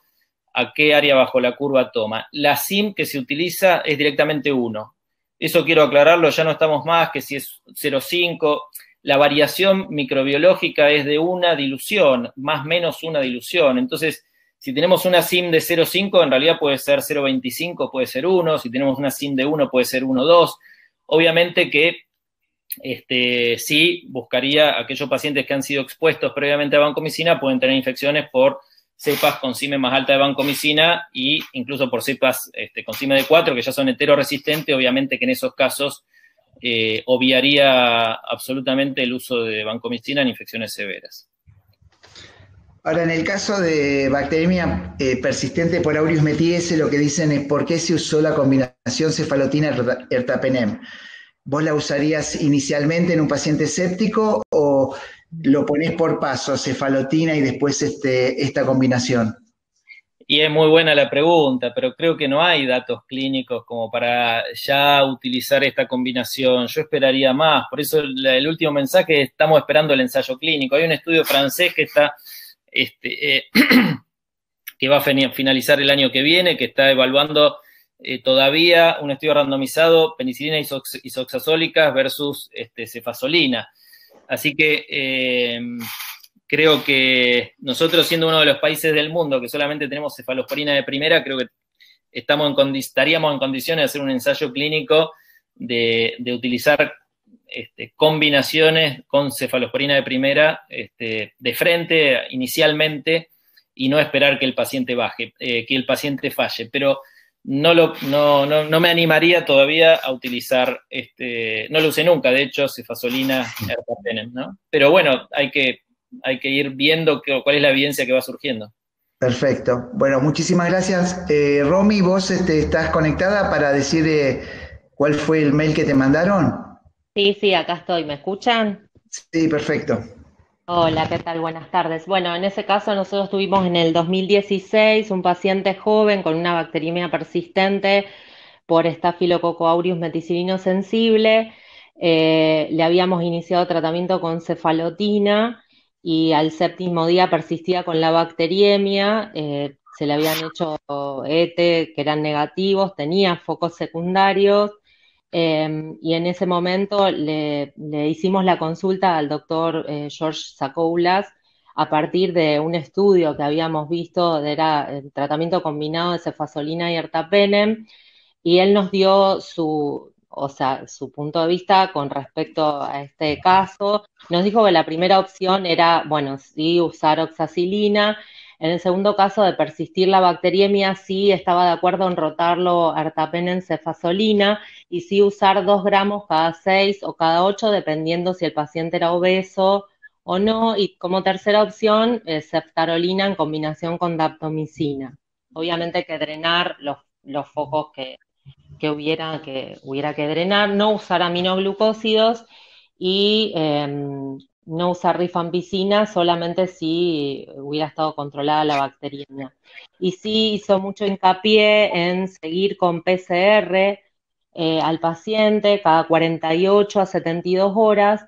a qué área bajo la curva toma. La SIM que se utiliza es directamente 1. Eso quiero aclararlo, ya no estamos más que si es 0,5. La variación microbiológica es de una dilución, más o menos una dilución. Entonces, si tenemos una SIM de 0,5, en realidad puede ser 0,25, puede ser 1. Si tenemos una SIM de 1, puede ser 1,2. Obviamente que sí buscaría aquellos pacientes que han sido expuestos previamente a vancomicina, pueden tener infecciones por cepas con CIME más alta de vancomicina e incluso por cepas con CIME de 4 que ya son heteroresistentes. Obviamente que en esos casos obviaría absolutamente el uso de vancomicina en infecciones severas. Ahora, en el caso de bacteriemia persistente por Aureus metiese, lo que dicen es ¿por qué se usó la combinación cefalotina-ertapenem? ¿Vos la usarías inicialmente en un paciente séptico o lo ponés por paso, cefalotina y después esta combinación? Y es muy buena la pregunta, pero creo que no hay datos clínicos como para ya utilizar esta combinación. Yo esperaría más, por eso el último mensaje, estamos esperando el ensayo clínico. Hay un estudio francés que está que va a finalizar el año que viene, que está evaluando todavía un estudio randomizado, penicilina isoxazólicas versus cefazolina. Así que creo que nosotros, siendo uno de los países del mundo que solamente tenemos cefalosporina de primera, creo que estaríamos en condiciones de hacer un ensayo clínico de utilizar combinaciones con cefalosporina de primera de frente inicialmente y no esperar que el paciente que el paciente falle. Pero no me animaría todavía a utilizar, no lo usé nunca, de hecho, cefazolina, ertapenem, ¿no? Pero bueno, hay que ir viendo cuál es la evidencia que va surgiendo. Perfecto. Bueno, muchísimas gracias. Romy, ¿vos estás conectada para decir cuál fue el mail que te mandaron? Sí, acá estoy. ¿Me escuchan? Sí, perfecto. Hola, ¿qué tal? Buenas tardes. Bueno, en ese caso nosotros tuvimos en el 2016 un paciente joven con una bacteriemia persistente por Staphylococcus aureus meticilino sensible. Le habíamos iniciado tratamiento con cefalotina y al séptimo día persistía con la bacteriemia. Se le habían hecho ET que eran negativos, tenía focos secundarios. Y en ese momento le hicimos la consulta al doctor George Sakoulas a partir de un estudio que habíamos visto, era el tratamiento combinado de cefazolina y ertapenem, y él nos dio su punto de vista con respecto a este caso. Nos dijo que la primera opción era, bueno, sí, usar oxacilina. En el segundo caso, de persistir la bacteriemia, sí estaba de acuerdo en rotarlo a ertapenem cefazolina y sí usar 2 gramos cada 6 o cada 8, dependiendo si el paciente era obeso o no. Y como tercera opción, ceftarolina en combinación con daptomicina. Obviamente que drenar los focos que hubiera que drenar, no usar aminoglucósidos y no usar rifampicina solamente si hubiera estado controlada la bacteriemia. Y sí hizo mucho hincapié en seguir con PCR al paciente cada 48 a 72 horas,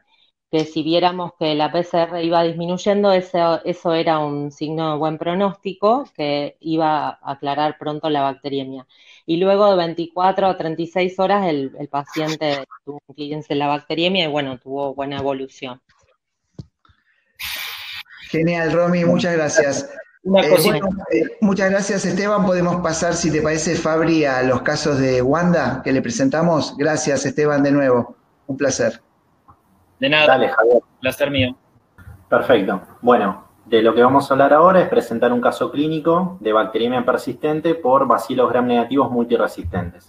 que si viéramos que la PCR iba disminuyendo, eso era un signo de buen pronóstico, que iba a aclarar pronto la bacteriemia. Y luego de 24 a 36 horas el paciente tuvo un clearance de la bacteriemia y bueno, tuvo buena evolución. Genial, Romy, muchas gracias. Muchas gracias, Esteban. Podemos pasar, si te parece, Fabri, a los casos de Wanda que le presentamos. Gracias, Esteban, de nuevo. Un placer. De nada. Dale, Javier. Placer mío. Perfecto. Bueno, de lo que vamos a hablar ahora es presentar un caso clínico de bacteriemia persistente por bacilos gram negativos multiresistentes.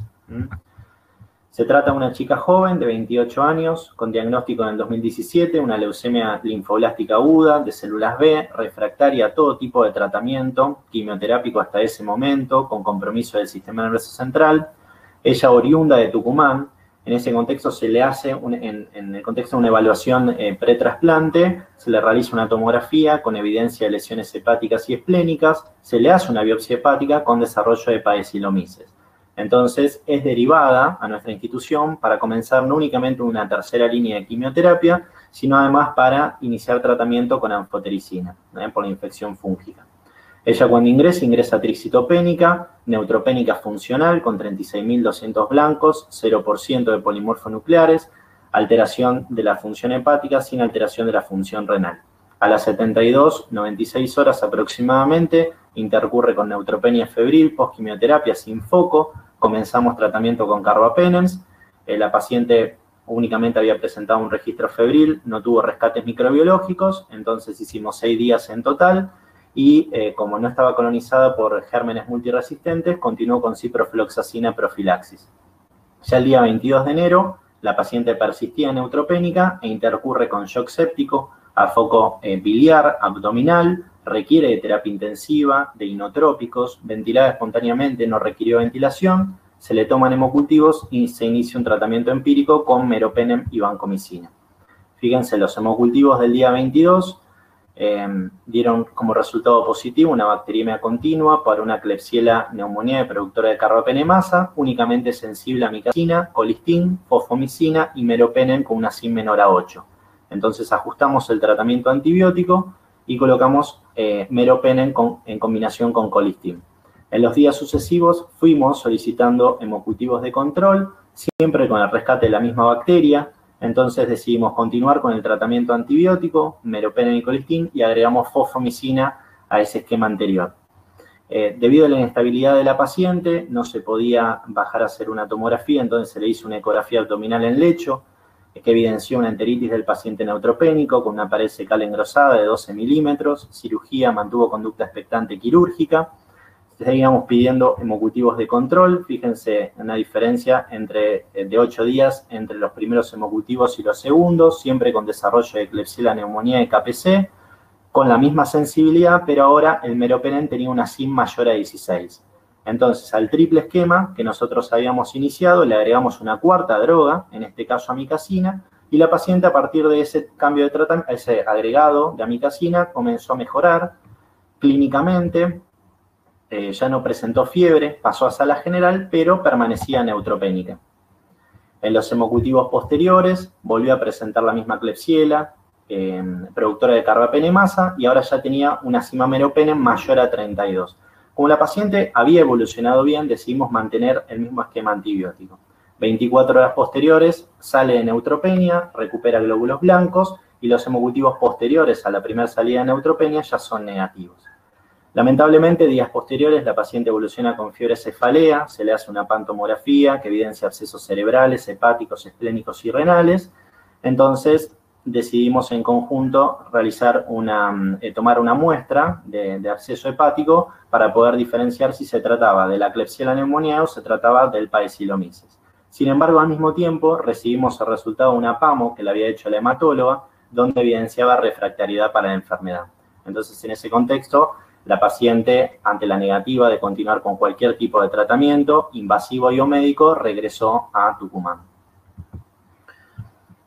Se trata de una chica joven de 28 años, con diagnóstico en el 2017, una leucemia linfoblástica aguda de células B, refractaria a todo tipo de tratamiento quimioterápico hasta ese momento, con compromiso del sistema nervioso central. Ella oriunda de Tucumán. En ese contexto se le hace, en el contexto de una evaluación pretrasplante, se le realiza una tomografía con evidencia de lesiones hepáticas y esplénicas, se le hace una biopsia hepática con desarrollo de paecilomices. Entonces, es derivada a nuestra institución para comenzar no únicamente una tercera línea de quimioterapia, sino además para iniciar tratamiento con anfotericina, por la infección fúngica. Ella cuando ingresa trixitopénica, neutropénica funcional con 36.200 blancos, 0% de polimorfonucleares, alteración de la función hepática sin alteración de la función renal. A las 72, 96 horas aproximadamente, intercurre con neutropenia febril, postquimioterapia sin foco, comenzamos tratamiento con carbapenems, la paciente únicamente había presentado un registro febril, no tuvo rescates microbiológicos, entonces hicimos 6 días en total, y como no estaba colonizada por gérmenes multiresistentes, continuó con ciprofloxacina profilaxis. Ya el día 22 de enero, la paciente persistía neutropénica e intercurre con shock séptico a foco biliar, abdominal, requiere de terapia intensiva, de inotrópicos, ventilada espontáneamente, no requirió ventilación, se le toman hemocultivos y se inicia un tratamiento empírico con meropenem y vancomicina. Fíjense, los hemocultivos del día 22 dieron como resultado positivo una bacteriemia continua para una Klebsiella pneumoniae productora de carbapenemasa, únicamente sensible a micacina, colistin, fosfomicina y meropenem con una SIM menor a 8. Entonces ajustamos el tratamiento antibiótico y colocamos meropenem en combinación con colistin. En los días sucesivos fuimos solicitando hemocultivos de control, siempre con el rescate de la misma bacteria. Entonces decidimos continuar con el tratamiento antibiótico, meropenem y colistin, y agregamos fosfomicina a ese esquema anterior. Debido a la inestabilidad de la paciente, no se podía bajar a hacer una tomografía, entonces se le hizo una ecografía abdominal en lecho, que evidenció una enteritis del paciente neutropénico con una pared secal engrosada de 12 milímetros, cirugía, mantuvo conducta expectante quirúrgica. Seguíamos pidiendo hemocultivos de control, fíjense una diferencia de 8 días entre los primeros hemocultivos y los segundos, siempre con desarrollo de Klebsiella pneumoniae KPC, con la misma sensibilidad, pero ahora el meropenem tenía una SIM mayor a 16. Entonces, al triple esquema que nosotros habíamos iniciado, le agregamos una cuarta droga, en este caso amicacina, y la paciente a partir de ese cambio de tratamiento, ese agregado de amicacina, comenzó a mejorar clínicamente. Ya no presentó fiebre, pasó a sala general, pero permanecía neutropénica. En los hemocultivos posteriores volvió a presentar la misma Klebsiella, productora de carbapenemasa, y ahora ya tenía una SIM meropenem mayor a 32. Como la paciente había evolucionado bien, decidimos mantener el mismo esquema antibiótico. 24 horas posteriores sale de neutropenia, recupera glóbulos blancos, y los hemocultivos posteriores a la primera salida de neutropenia ya son negativos. Lamentablemente, días posteriores, la paciente evoluciona con fiebre cefalea, se le hace una pantomografía que evidencia abscesos cerebrales, hepáticos, esplénicos y renales. Entonces, decidimos en conjunto realizar tomar una muestra de absceso hepático para poder diferenciar si se trataba de la Klebsiella pneumoniae o se trataba del paecilomices. Sin embargo, al mismo tiempo, recibimos el resultado de una PAMO que le había hecho la hematóloga, donde evidenciaba refractariedad para la enfermedad. Entonces, en ese contexto, la paciente, ante la negativa de continuar con cualquier tipo de tratamiento invasivo y o médico, regresó a Tucumán.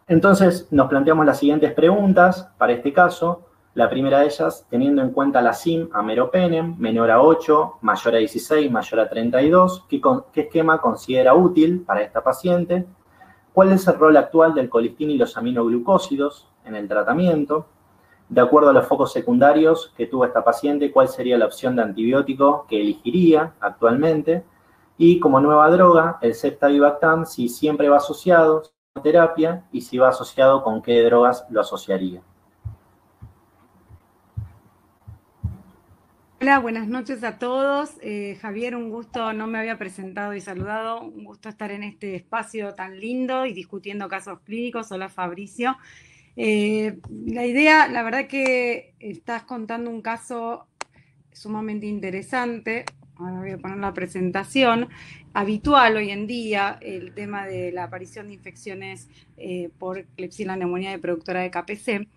Entonces, nos planteamos las siguientes preguntas para este caso. La primera de ellas, teniendo en cuenta la SIM a meropenem, menor a 8, mayor a 16, mayor a 32, ¿qué esquema considera útil para esta paciente? ¿Cuál es el rol actual del colistin y los aminoglucósidos en el tratamiento? De acuerdo a los focos secundarios que tuvo esta paciente, ¿cuál sería la opción de antibiótico que elegiría actualmente? Y como nueva droga, el ceftazidime, si siempre va asociado a terapia y si va asociado con qué drogas lo asociaría. Hola, buenas noches a todos. Javier, un gusto, no me había presentado y saludado, un gusto estar en este espacio tan lindo y discutiendo casos clínicos. Hola, Fabricio. La idea, la verdad que estás contando un caso sumamente interesante. A voy a poner la presentación, habitual hoy en día el tema de la aparición de infecciones por Klebsiella pneumoniae productora de KPC.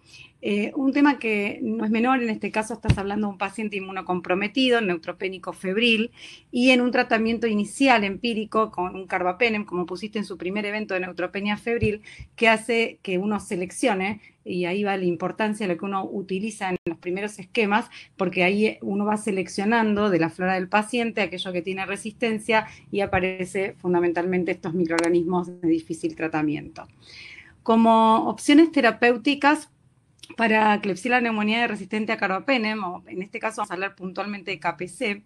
Un tema que no es menor, en este caso estás hablando de un paciente inmunocomprometido, neutropénico febril, y en un tratamiento inicial empírico con un carbapenem, como pusiste en su primer evento de neutropenia febril, que hace que uno seleccione, y ahí va la importancia de lo que uno utiliza en los primeros esquemas, porque ahí uno va seleccionando de la flora del paciente aquello que tiene resistencia y aparece fundamentalmente estos microorganismos de difícil tratamiento. Como opciones terapéuticas para Klebsiella pneumoniae resistente a carbapenem, o en este caso vamos a hablar puntualmente de KPC,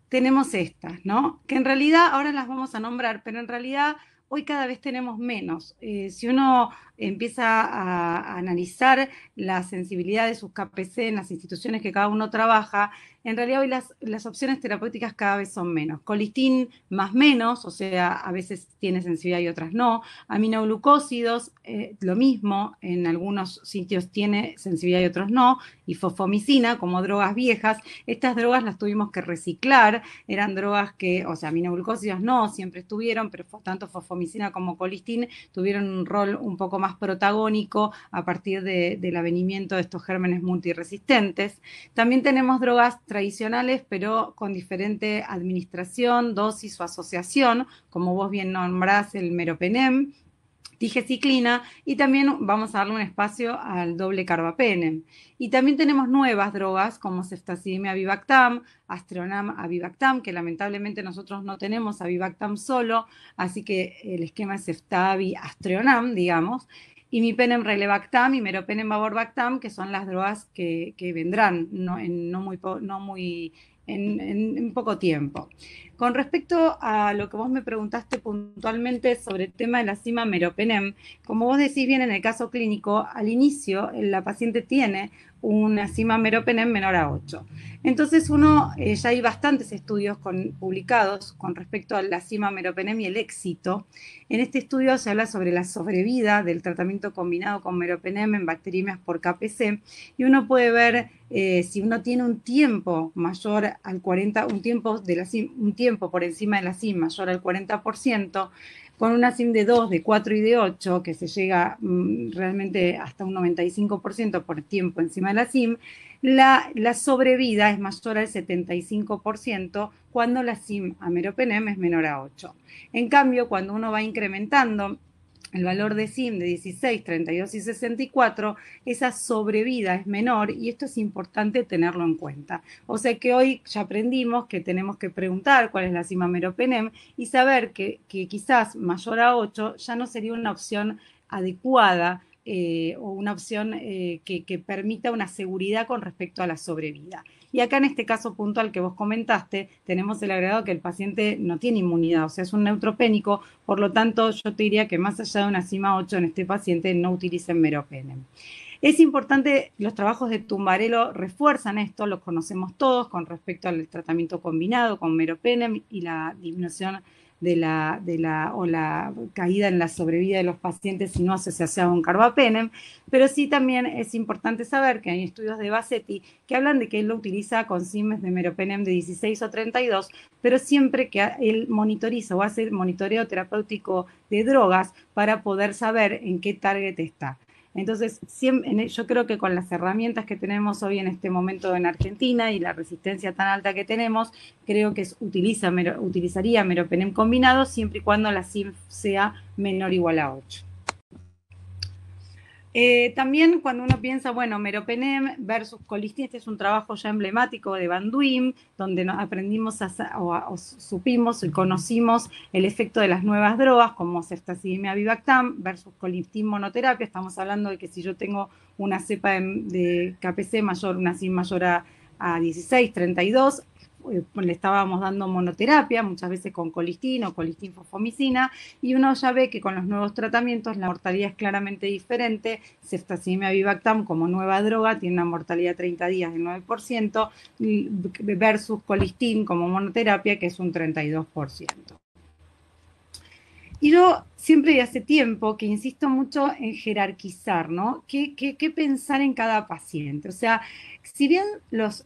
tenemos estas, ¿no? Que en realidad ahora las vamos a nombrar, pero en realidad hoy cada vez tenemos menos. Si uno empieza a analizar la sensibilidad de sus KPC en las instituciones que cada uno trabaja, en realidad hoy las opciones terapéuticas cada vez son menos. Colistin más menos, o sea, a veces tiene sensibilidad y otras no. Aminoglucósidos, lo mismo, en algunos sitios tiene sensibilidad y otros no. Y fosfomicina, como drogas viejas, estas drogas las tuvimos que reciclar, eran drogas que, o sea, aminoglucósidos no, siempre estuvieron, pero tanto fosfomicina como colistin tuvieron un rol un poco más protagónico a partir del avenimiento de estos gérmenes multiresistentes. También tenemos drogas tradicionales, pero con diferente administración, dosis o asociación, como vos bien nombrás el meropenem, digeciclina, y también vamos a darle un espacio al doble carbapenem. Y también tenemos nuevas drogas como ceftazidime avibactam, Astreonam avibactam, que lamentablemente nosotros no tenemos avibactam solo, así que el esquema es ceftavi astreonam, digamos, y mipenem relebactam y meropenem vaborbactam, que son las drogas que vendrán en poco tiempo. Con respecto a lo que vos me preguntaste puntualmente sobre el tema de la cima meropenem, como vos decís bien en el caso clínico, al inicio la paciente tiene una cima meropenem menor a 8. Entonces ya hay bastantes estudios publicados con respecto a la cima meropenem y el éxito. En este estudio se habla sobre la sobrevida del tratamiento combinado con meropenem en bacteriemias por KPC, y uno puede ver si uno tiene un tiempo mayor al 40, un tiempo por encima de la CIM mayor al 40%, con una CIM de 2, de 4 y de 8, que se llega realmente hasta un 95% por tiempo encima de la CIM, la sobrevida es mayor al 75% cuando la CIM a meropenem es menor a 8. En cambio, cuando uno va incrementando el valor de CIM de 16, 32 y 64, esa sobrevida es menor, y esto es importante tenerlo en cuenta. O sea que hoy ya aprendimos que tenemos que preguntar cuál es la CIM a meropenem y saber que quizás mayor a 8 ya no sería una opción adecuada o una opción que permita una seguridad con respecto a la sobrevida. Y acá en este caso puntual que vos comentaste, tenemos el agregado que el paciente no tiene inmunidad, o sea, es un neutropénico, por lo tanto yo te diría que más allá de una cima 8 en este paciente no utilicen meropenem. Es importante, los trabajos de Tumbarello refuerzan esto, los conocemos todos con respecto al tratamiento combinado con meropenem y la disminución de la caída en la sobrevida de los pacientes si no asociado con carbapenem, pero sí también es importante saber que hay estudios de Bassetti que hablan de que él lo utiliza con CIMs de meropenem de 16 o 32, pero siempre que él monitoriza o hace monitoreo terapéutico de drogas para poder saber en qué target está. Entonces, yo creo que con las herramientas que tenemos hoy en este momento en Argentina y la resistencia tan alta que tenemos, creo que utilizaría meropenem combinado siempre y cuando la CIM sea menor o igual a 8. También cuando uno piensa, bueno, meropenem versus colistin, este es un trabajo ya emblemático de Van Duyn, donde aprendimos supimos y conocimos el efecto de las nuevas drogas como ceftazidime avibactam versus colistin monoterapia. Estamos hablando de que si yo tengo una cepa de KPC mayor, una CIM mayor a 16, 32, le estábamos dando monoterapia, muchas veces con colistin o colistin fosfomicina, y uno ya ve que con los nuevos tratamientos la mortalidad es claramente diferente. Ceftazidime avibactam como nueva droga tiene una mortalidad a 30 días del 9% versus colistin como monoterapia que es un 32%. Y yo siempre y hace tiempo que insisto mucho en jerarquizar, ¿no? ¿Qué pensar en cada paciente? O sea, si bien los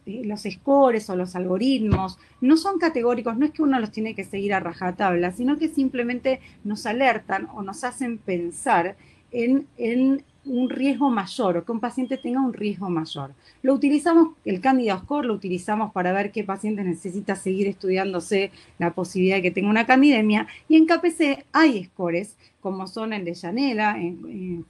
scores o los algoritmos no son categóricos, no es que uno los tiene que seguir a rajatabla, sino que simplemente nos alertan o nos hacen pensar en un riesgo mayor o que un paciente tenga un riesgo mayor. Lo utilizamos, el Candida Score lo utilizamos para ver qué paciente necesita seguir estudiándose la posibilidad de que tenga una candidemia, y en KPC hay scores como son el de Janela,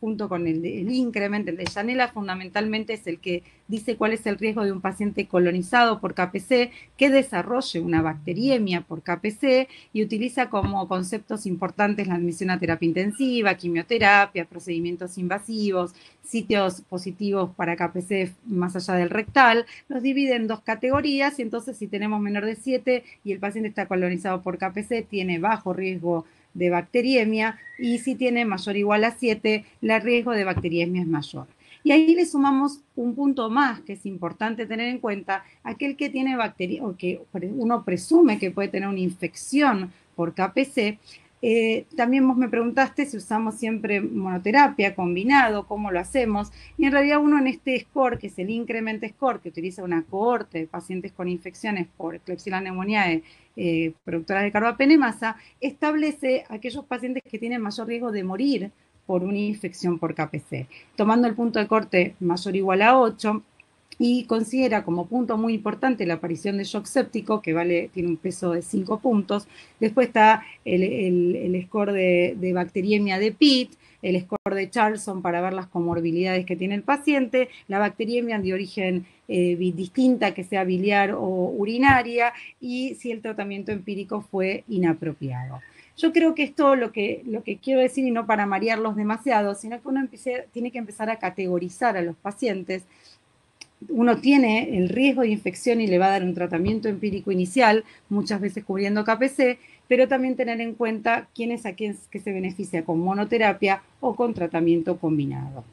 junto con el Increment. El de Janela fundamentalmente es el que dice cuál es el riesgo de un paciente colonizado por KPC que desarrolle una bacteriemia por KPC, y utiliza como conceptos importantes la admisión a terapia intensiva, quimioterapia, procedimientos invasivos, sitios positivos para KPC más allá del rectal. Los divide en dos categorías, y entonces si tenemos menor de 7 y el paciente está colonizado por KPC, tiene bajo riesgo de bacteriemia, y si tiene mayor o igual a 7, el riesgo de bacteriemia es mayor. Y ahí le sumamos un punto más que es importante tener en cuenta: aquel que tiene bacteria o que uno presume que puede tener una infección por KPC. También vos me preguntaste si usamos siempre monoterapia, combinado, cómo lo hacemos, y en realidad uno en este score, que es el Increment Score, que utiliza una cohorte de pacientes con infecciones por Klebsiella pneumoniae productoras de carbapenemasa, establece aquellos pacientes que tienen mayor riesgo de morir por una infección por KPC, tomando el punto de corte mayor o igual a 8, y considera como punto muy importante la aparición de shock séptico, que tiene un peso de 5 puntos. Después está el score de bacteriemia de Pitt, el score de Charlson para ver las comorbilidades que tiene el paciente, la bacteriemia de origen distinta, que sea biliar o urinaria, y si el tratamiento empírico fue inapropiado. Yo creo que esto lo que quiero decir, y no para marearlos demasiado, sino que uno tiene que empezar a categorizar a los pacientes. Uno tiene el riesgo de infección y le va a dar un tratamiento empírico inicial, muchas veces cubriendo KPC, pero también tener en cuenta quién es a quién que se beneficia con monoterapia o con tratamiento combinado.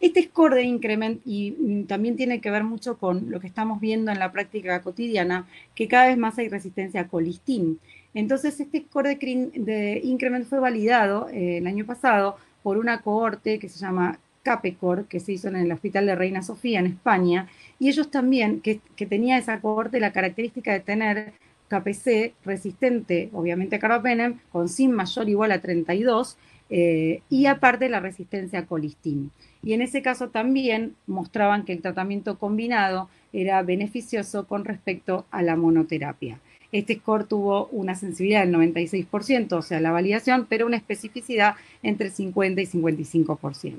Este score de Increment y también tiene que ver mucho con lo que estamos viendo en la práctica cotidiana, que cada vez más hay resistencia a colistin. Entonces, este score de Increment fue validado el año pasado por una cohorte que se llama CAPECOR, que se hizo en el Hospital de Reina Sofía, en España, y ellos también, que tenía esa cohorte la característica de tener KPC resistente, obviamente a carbapenem, con SIM mayor o igual a 32, y aparte la resistencia a colistin. Y en ese caso también mostraban que el tratamiento combinado era beneficioso con respecto a la monoterapia. Este score tuvo una sensibilidad del 96%, o sea, la validación, pero una especificidad entre 50 y 55%.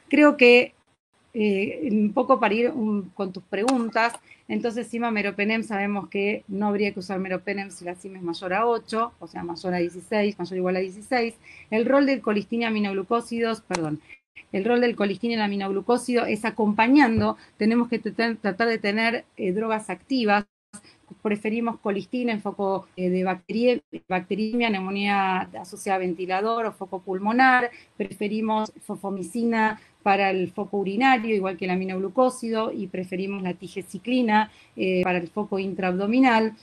Creo que un poco para ir con tus preguntas, entonces SIM a meropenem sabemos que no habría que usar meropenem si la SIM es mayor a 8, o sea, mayor a 16, mayor o igual a 16. El rol del colistin y aminoglucósidos, el rol del colistin y el aminoglucósido es acompañando. Tenemos que tratar de tener drogas activas. Preferimos colistina en foco de bacteriemia, neumonía asociada a ventilador o foco pulmonar. Preferimos fofomicina para el foco urinario, igual que el aminoglucósido, y preferimos la tigecyclina para el foco intraabdominal.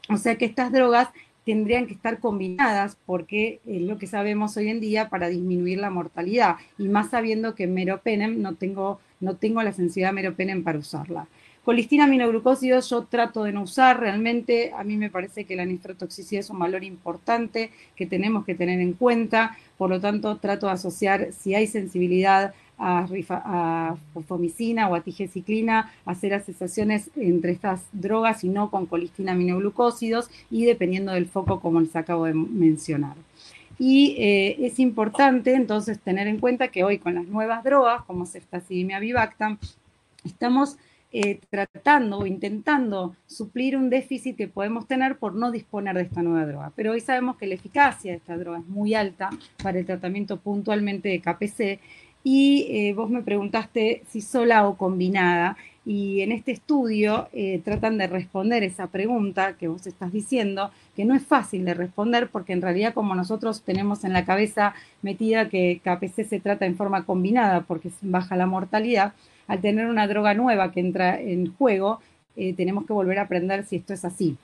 O sea que estas drogas tendrían que estar combinadas, porque es lo que sabemos hoy en día para disminuir la mortalidad, y más sabiendo que meropenem no tengo la sensibilidad de meropenem para usarla. Colistina, aminoglucósidos yo trato de no usar. Realmente a mí me parece que la nefrotoxicidad es un valor importante que tenemos que tener en cuenta, por lo tanto trato de asociar, si hay sensibilidad a fofomicina o a tigecyclina, hacer asociaciones entre estas drogas y no con colistina, aminoglucósidos, y dependiendo del foco, como les acabo de mencionar. Y es importante entonces tener en cuenta que hoy con las nuevas drogas, como ceftazidimab y Avibactam, estamos tratando o intentando suplir un déficit que podemos tener por no disponer de esta nueva droga. Pero hoy sabemos que la eficacia de esta droga es muy alta para el tratamiento puntualmente de KPC, y vos me preguntaste si sola o combinada, y en este estudio tratan de responder esa pregunta que vos estás diciendo, que no es fácil de responder, porque en realidad como nosotros tenemos en la cabeza metida que KPC se trata en forma combinada porque baja la mortalidad, al tener una droga nueva que entra en juego, tenemos que volver a aprender si esto es así.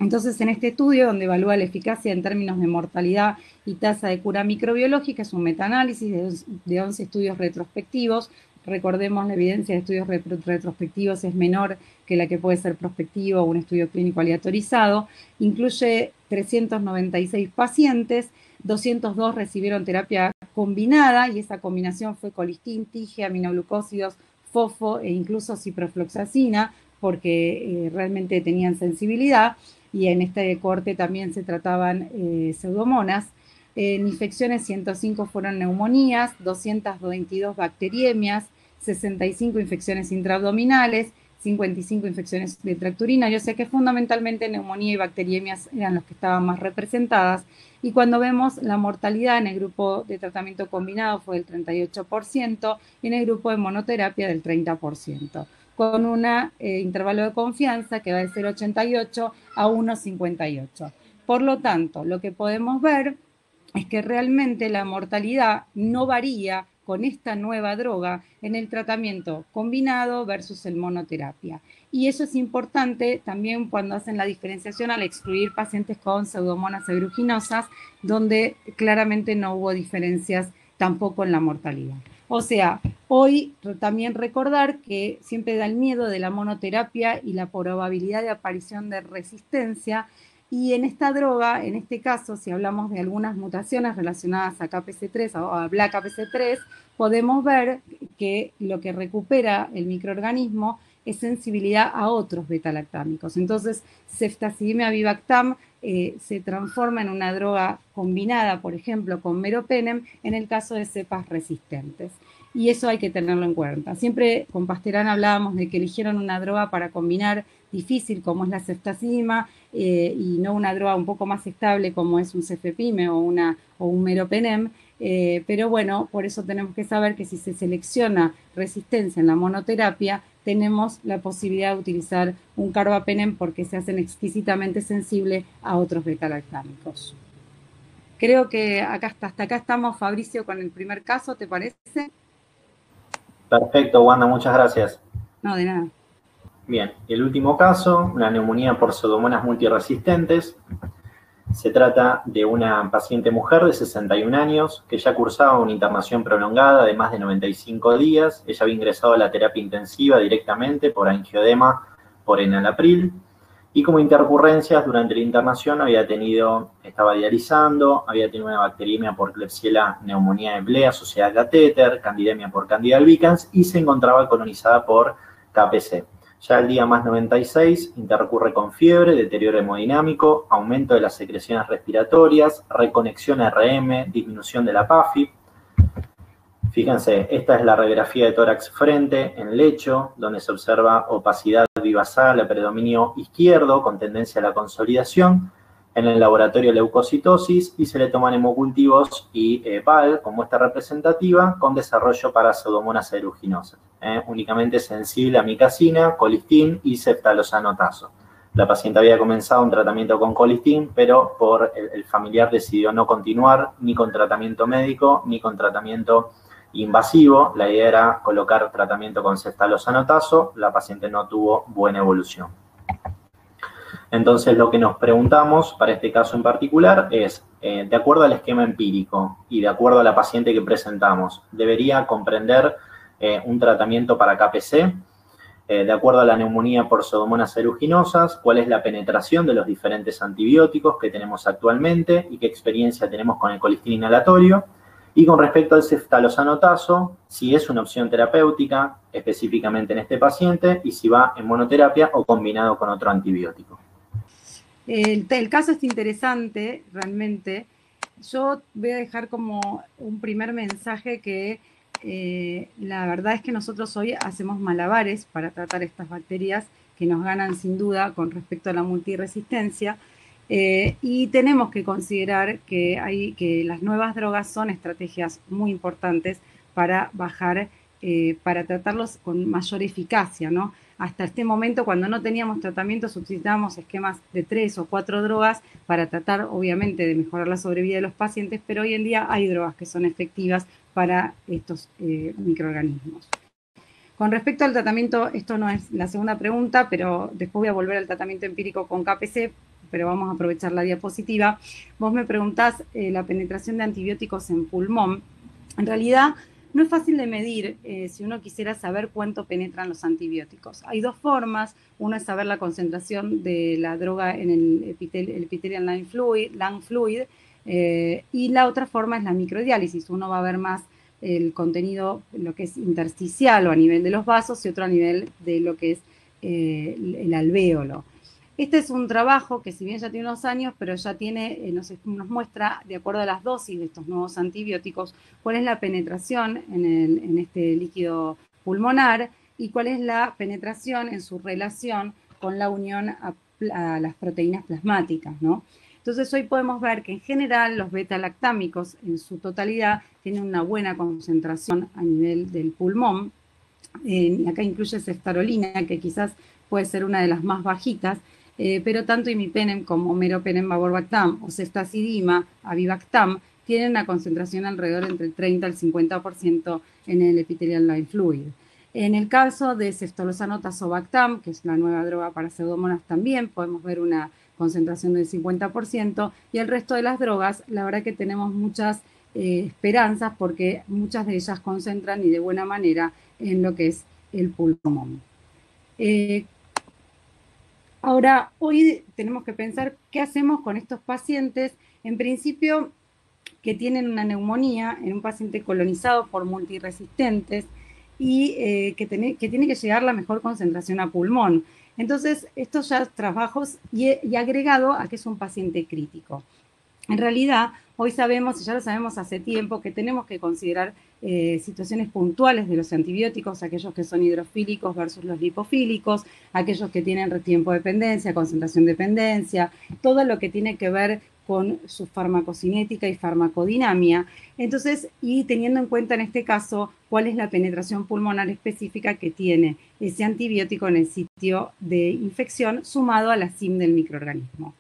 Entonces, en este estudio, donde evalúa la eficacia en términos de mortalidad y tasa de cura microbiológica, es un metaanálisis de 11 estudios retrospectivos. Recordemos, la evidencia de estudios retrospectivos es menor que la que puede ser prospectivo o un estudio clínico aleatorizado. Incluye 396 pacientes, 202 recibieron terapia combinada, y esa combinación fue colistin, tige, aminoglucósidos, fosfo e incluso ciprofloxacina, porque realmente tenían sensibilidad, y en este corte también se trataban pseudomonas. En infecciones, 105 fueron neumonías, 222 bacteriemias, 65 infecciones intraabdominales, 55 infecciones de tracto urinario, o sea que fundamentalmente neumonía y bacteriemias eran los que estaban más representadas. Y cuando vemos la mortalidad en el grupo de tratamiento combinado fue del 38%, y en el grupo de monoterapia del 30%, con un intervalo de confianza que va de 0,88 a 1,58. Por lo tanto, lo que podemos ver es que realmente la mortalidad no varía con esta nueva droga en el tratamiento combinado versus el monoterapia. Y eso es importante también cuando hacen la diferenciación al excluir pacientes con pseudomonas aeruginosas, donde claramente no hubo diferencias tampoco en la mortalidad. O sea, hoy también recordar que siempre da el miedo de la monoterapia y la probabilidad de aparición de resistencia. Y en esta droga, en este caso, si hablamos de algunas mutaciones relacionadas a KPC3 o a BLA-KPC3, podemos ver que lo que recupera el microorganismo es sensibilidad a otros beta-lactámicos. Entonces, ceftazidime avibactam se transforma en una droga combinada, por ejemplo, con meropenem, en el caso de cepas resistentes. Y eso hay que tenerlo en cuenta. Siempre con Pasterán hablábamos de que eligieron una droga para combinar difícil como es la ceftazidima y no una droga un poco más estable como es un cefepime o un meropenem, pero bueno, por eso tenemos que saber que si se selecciona resistencia en la monoterapia, tenemos la posibilidad de utilizar un carbapenem porque se hacen exquisitamente sensibles a otros beta-lactámicos. Creo que hasta acá estamos, Fabricio, con el primer caso, ¿te parece? Perfecto, Wanda, muchas gracias. No, de nada. Bien, el último caso, una neumonía por pseudomonas multiresistentes. Se trata de una paciente mujer de 61 años que ya cursaba una internación prolongada de más de 95 días. Ella había ingresado a la terapia intensiva directamente por angioedema por enalapril, y como intercurrencias durante la internación estaba dializando, había tenido una bacteriemia por Klebsiella pneumonía Eblea asociada a catéter, candidemia por Candida albicans, y se encontraba colonizada por KPC. Ya el día más 96 intercurre con fiebre, deterioro hemodinámico, aumento de las secreciones respiratorias, reconexión RM, disminución de la PAFI. Fíjense, esta es la radiografía de tórax frente en lecho, donde se observa opacidad vivasal a predominio izquierdo con tendencia a la consolidación. En el laboratorio leucocitosis, y se le toman hemocultivos y PAL con muestra representativa con desarrollo para pseudomonas aeruginosas. Únicamente sensible a micacina, colistin y ceftalozanotazo. La paciente había comenzado un tratamiento con colistin, pero el familiar decidió no continuar ni con tratamiento médico ni con tratamiento invasivo. La idea era colocar tratamiento con ceftalozanotazo. La paciente no tuvo buena evolución. Entonces, lo que nos preguntamos para este caso en particular es, de acuerdo al esquema empírico y de acuerdo a la paciente que presentamos, ¿debería comprender un tratamiento para KPC? De acuerdo a la neumonía por pseudomonas aeruginosas, ¿cuál es la penetración de los diferentes antibióticos que tenemos actualmente y qué experiencia tenemos con el colistin inhalatorio? Y con respecto al ceftalozanotazo, si es una opción terapéutica, específicamente en este paciente, y si va en monoterapia o combinado con otro antibiótico. El caso es interesante, realmente. Yo voy a dejar como un primer mensaje que la verdad es que nosotros hoy hacemos malabares para tratar estas bacterias que nos ganan sin duda con respecto a la multiresistencia, y tenemos que considerar que las nuevas drogas son estrategias muy importantes para bajar, para tratarlos con mayor eficacia, ¿no? Hasta este momento, cuando no teníamos tratamiento, subsidiábamos esquemas de 3 o 4 drogas para tratar, obviamente, de mejorar la sobrevida de los pacientes, pero hoy en día hay drogas que son efectivas para estos microorganismos. Con respecto al tratamiento, esto no es la segunda pregunta, pero después voy a volver al tratamiento empírico con KPC pero vamos a aprovechar la diapositiva. Vos me preguntás la penetración de antibióticos en pulmón. En realidad, no es fácil de medir si uno quisiera saber cuánto penetran los antibióticos. Hay dos formas. Una es saber la concentración de la droga en el epithelial lung fluid, y la otra forma es la microdiálisis. Uno va a ver más el contenido, lo que es intersticial o a nivel de los vasos, y otro a nivel de lo que es el alvéolo. Este es un trabajo que, si bien ya tiene unos años, pero ya tiene, nos muestra, de acuerdo a las dosis de estos nuevos antibióticos, cuál es la penetración en este líquido pulmonar y cuál es la penetración en su relación con la unión a las proteínas plasmáticas, ¿no? Entonces, hoy podemos ver que en general los beta-lactámicos en su totalidad tienen una buena concentración a nivel del pulmón. Acá incluye ceftarolina, que quizás puede ser una de las más bajitas, pero tanto imipenem como meropenem vaborbactam o ceftazidima, avibactam, tienen una concentración alrededor entre el 30 al 50% en el epithelial line fluid. En el caso de ceftolozano tazobactam, que es la nueva droga para pseudomonas también, podemos ver una concentración del 50%, y el resto de las drogas, la verdad que tenemos muchas esperanzas, porque muchas de ellas concentran y de buena manera en lo que es el pulmón. Ahora, hoy tenemos que pensar qué hacemos con estos pacientes, en principio, que tienen una neumonía, en un paciente colonizado por multiresistentes, y que tiene que llegar la mejor concentración a pulmón. Entonces, estos ya trabajos y agregado a que es un paciente crítico. En realidad, hoy sabemos, y ya lo sabemos hace tiempo, que tenemos que considerar situaciones puntuales de los antibióticos, aquellos que son hidrofílicos versus los lipofílicos, aquellos que tienen tiempo dependencia, concentración dependencia, todo lo que tiene que ver con su farmacocinética y farmacodinamia. Entonces, y teniendo en cuenta en este caso cuál es la penetración pulmonar específica que tiene ese antibiótico en el sitio de infección, sumado a la SIM del microorganismo.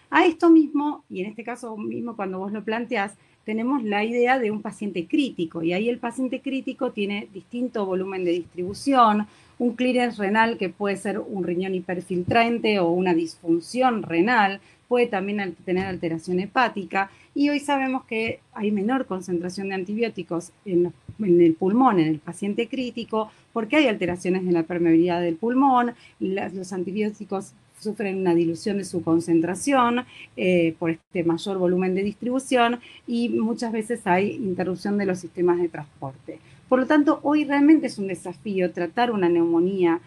A esto mismo, y en este caso mismo cuando vos lo planteás, tenemos la idea de un paciente crítico, y ahí el paciente crítico tiene distinto volumen de distribución, un clearance renal que puede ser un riñón hiperfiltrante o una disfunción renal, puede también tener alteración hepática, y hoy sabemos que hay menor concentración de antibióticos en el pulmón, en el paciente crítico, porque hay alteraciones en la permeabilidad del pulmón, los antibióticos sufren una dilución de su concentración por este mayor volumen de distribución, y muchas veces hay interrupción de los sistemas de transporte. Por lo tanto, hoy realmente es un desafío tratar una neumonía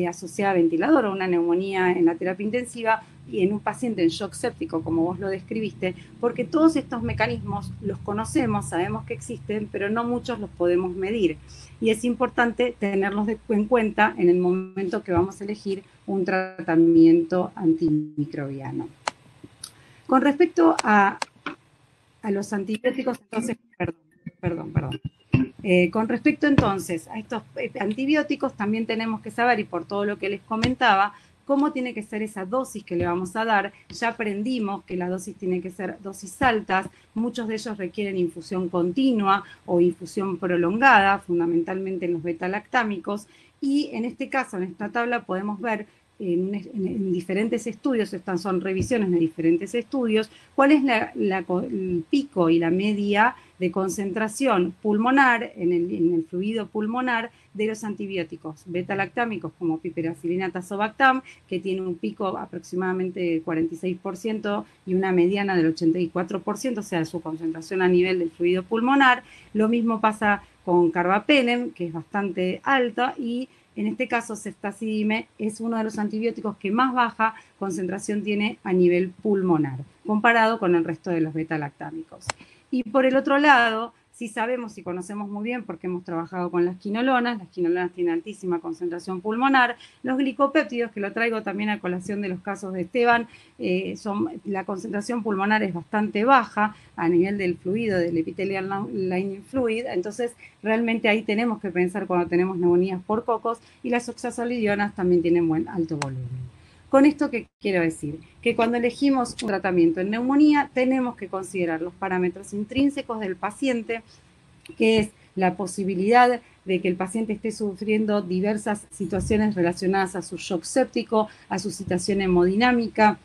asociada a ventilador o una neumonía en la terapia intensiva y en un paciente en shock séptico, como vos lo describiste, porque todos estos mecanismos los conocemos, sabemos que existen, pero no muchos los podemos medir. Y es importante tenerlos en cuenta en el momento que vamos a elegir un tratamiento antimicrobiano. Con respecto a los antibióticos, entonces, perdón. Con respecto entonces a estos antibióticos, también tenemos que saber, y por todo lo que les comentaba, cómo tiene que ser esa dosis que le vamos a dar. Ya aprendimos que la dosis tiene que ser dosis altas, muchos de ellos requieren infusión continua o infusión prolongada, fundamentalmente en los beta-lactámicos, y en este caso, en esta tabla, podemos ver en diferentes estudios, estas son revisiones de diferentes estudios, cuál es el pico y la media de concentración pulmonar en el fluido pulmonar de los antibióticos beta-lactámicos como piperacilina tazobactam, que tiene un pico aproximadamente del 46% y una mediana del 84%, o sea, su concentración a nivel del fluido pulmonar. Lo mismo pasa con carbapenem, que es bastante alta, y en este caso, ceftazidime es uno de los antibióticos que más baja concentración tiene a nivel pulmonar, comparado con el resto de los beta-lactámicos. Y por el otro lado, sí sabemos y conocemos muy bien, porque hemos trabajado con las quinolonas tienen altísima concentración pulmonar, los glicopéptidos, que lo traigo también a colación de los casos de Esteban, la concentración pulmonar es bastante baja a nivel del fluido, del epithelial lining fluid, entonces realmente ahí tenemos que pensar cuando tenemos neumonías por cocos, y las oxazolidionas también tienen buen alto volumen. Con esto, ¿qué quiero decir? Que cuando elegimos un tratamiento en neumonía, tenemos que considerar los parámetros intrínsecos del paciente, que es la posibilidad de que el paciente esté sufriendo diversas situaciones relacionadas a su shock séptico, a su situación hemodinámica,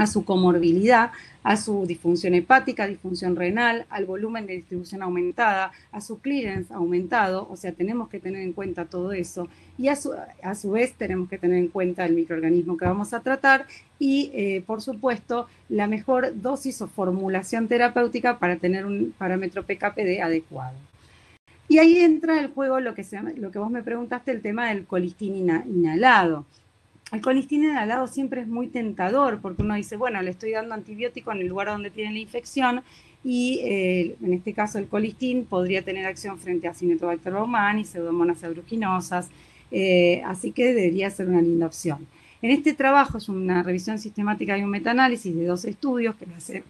a su comorbilidad, a su disfunción hepática, disfunción renal, al volumen de distribución aumentada, a su clearance aumentado, o sea, tenemos que tener en cuenta todo eso, y a su vez tenemos que tener en cuenta el microorganismo que vamos a tratar y, por supuesto, la mejor dosis o formulación terapéutica para tener un parámetro PKPD adecuado. Y ahí entra el juego lo que vos me preguntaste, el tema del colistin inhalado. El colistin inhalado siempre es muy tentador porque uno dice, bueno, le estoy dando antibiótico en el lugar donde tiene la infección y en este caso el colistin podría tener acción frente a Acinetobacter baumannii, Pseudomonas aeruginosa, así que debería ser una linda opción. En este trabajo es una revisión sistemática y un metaanálisis de 2 estudios que le hace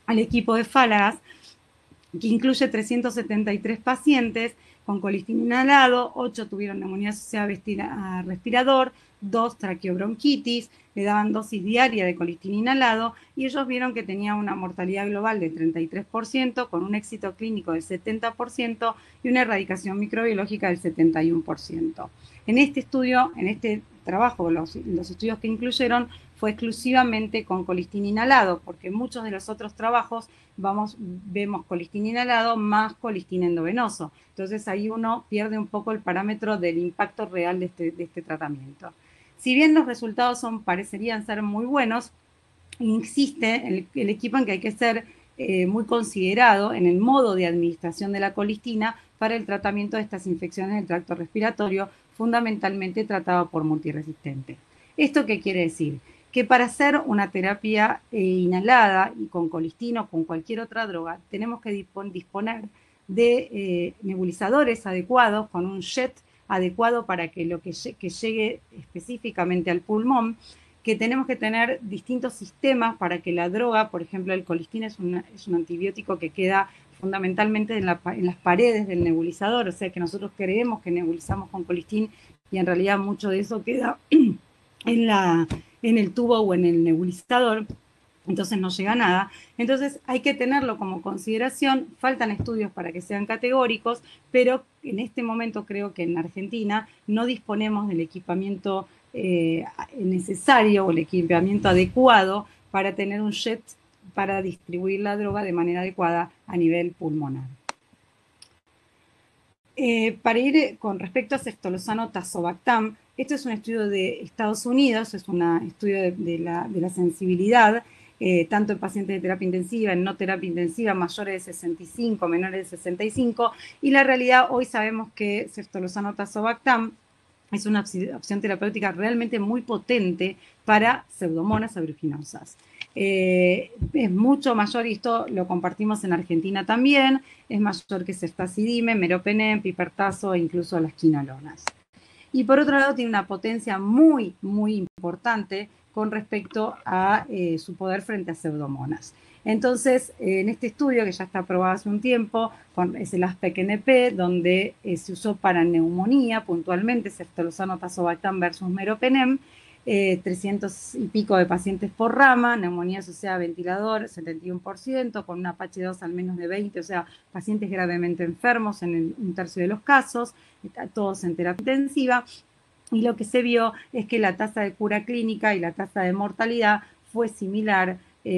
al equipo de Falagas, que incluye 373 pacientes con colistin inhalado, 8 tuvieron neumonía asociada a respirador, 2 traqueobronquitis, le daban dosis diaria de colistin inhalado y ellos vieron que tenía una mortalidad global del 33%, con un éxito clínico del 70% y una erradicación microbiológica del 71%. En este estudio, en este trabajo, los estudios que incluyeron fue exclusivamente con colistin inhalado, porque en muchos de los otros trabajos vemos colistin inhalado más colistin endovenoso. Entonces ahí uno pierde un poco el parámetro del impacto real de este tratamiento. Si bien los resultados parecerían ser muy buenos, insiste el equipo en que hay que ser muy considerado en el modo de administración de la colistina para el tratamiento de estas infecciones del tracto respiratorio, fundamentalmente tratado por multiresistente. ¿Esto qué quiere decir? Que para hacer una terapia inhalada y con colistina o con cualquier otra droga, tenemos que disponer de nebulizadores adecuados, con un jet adecuado para que lo que llegue específicamente al pulmón, que tenemos que tener distintos sistemas para que la droga, por ejemplo, el colistin es un antibiótico que queda fundamentalmente en las paredes del nebulizador, o sea que nosotros creemos que nebulizamos con colistin y en realidad mucho de eso queda en el tubo o en el nebulizador, entonces no llega nada. Entonces hay que tenerlo como consideración, faltan estudios para que sean categóricos, pero en este momento creo que en Argentina no disponemos del equipamiento necesario o el equipamiento adecuado para tener un jet para distribuir la droga de manera adecuada a nivel pulmonar. Para ir con respecto a ceftolozano tazobactam, esto es un estudio de Estados Unidos, es un estudio de la sensibilidad, tanto en pacientes de terapia intensiva, en no terapia intensiva, mayores de 65, menores de 65, y la realidad hoy sabemos que ceftolozano tazobactam es una opción terapéutica realmente muy potente para Pseudomonas aeruginosa. Es mucho mayor, y esto lo compartimos en Argentina también, es mayor que ceftazidime, meropenem, pipertazo e incluso las quinolonas. Y por otro lado tiene una potencia muy, muy importante con respecto a su poder frente a Pseudomonas. Entonces, en este estudio, que ya está aprobado hace un tiempo, es el ASPEC-NP, donde se usó para neumonía, puntualmente, ceftolozano tazobactam versus meropenem, 300 y pico de pacientes por rama, neumonía asociada a ventilador, 71%, con una PH2 al menos de 20, o sea, pacientes gravemente enfermos en un tercio de los casos, todos en terapia intensiva, y lo que se vio es que la tasa de cura clínica y la tasa de mortalidad fue similar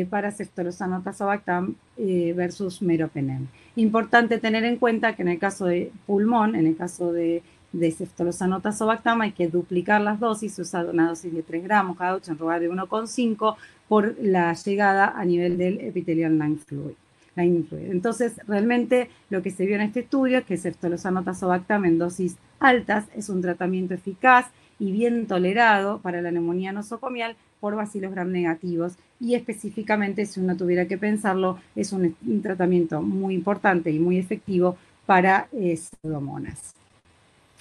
para ceftolozano tazobactam versus meropenem. Importante tener en cuenta que en el caso de pulmón, en el caso de ceftolozano tazobactam hay que duplicar las dosis, se usa una dosis de 3 gramos cada 8 en lugar de 1,5 por la llegada a nivel del epithelial line fluid. Entonces, realmente lo que se vio en este estudio es que ceftolozano tazobactam en dosis altas es un tratamiento eficaz y bien tolerado para la neumonía nosocomial por bacilos gram negativos, y específicamente, si uno tuviera que pensarlo, es un tratamiento muy importante y muy efectivo para Pseudomonas.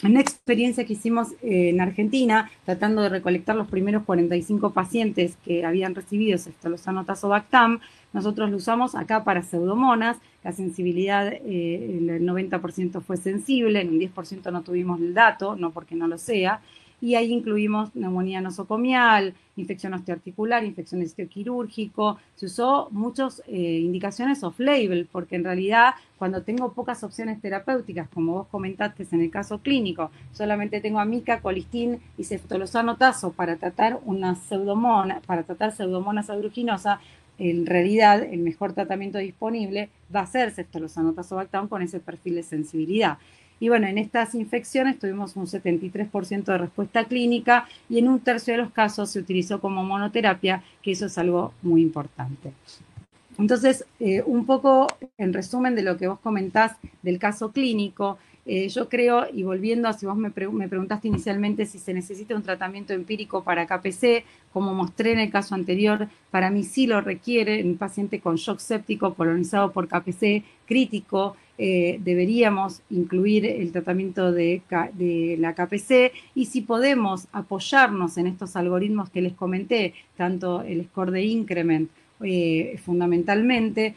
Una experiencia que hicimos en Argentina, tratando de recolectar los primeros 45 pacientes que habían recibido ceftolozano tazobactam, nosotros lo usamos acá para Pseudomonas, la sensibilidad, el 90% fue sensible, en un 10% no tuvimos el dato, no porque no lo sea, y ahí incluimos neumonía nosocomial, infección osteoarticular, infección osteoquirúrgico. Se usó muchas indicaciones off-label, porque en realidad cuando tengo pocas opciones terapéuticas, como vos comentaste en el caso clínico, solamente tengo amica, colistin y ceftolozano tazo para tratar pseudomonas aeruginosa, en realidad el mejor tratamiento disponible va a ser ceftolozano tazobactam con ese perfil de sensibilidad. Y bueno, en estas infecciones tuvimos un 73% de respuesta clínica y en un tercio de los casos se utilizó como monoterapia, que eso es algo muy importante. Entonces, un poco en resumen de lo que vos comentás del caso clínico, yo creo, y volviendo a si vos me preguntaste inicialmente si se necesita un tratamiento empírico para KPC, como mostré en el caso anterior, para mí sí lo requiere. En un paciente con shock séptico colonizado por KPC crítico, deberíamos incluir el tratamiento de la KPC, y si podemos apoyarnos en estos algoritmos que les comenté, tanto el score de increment fundamentalmente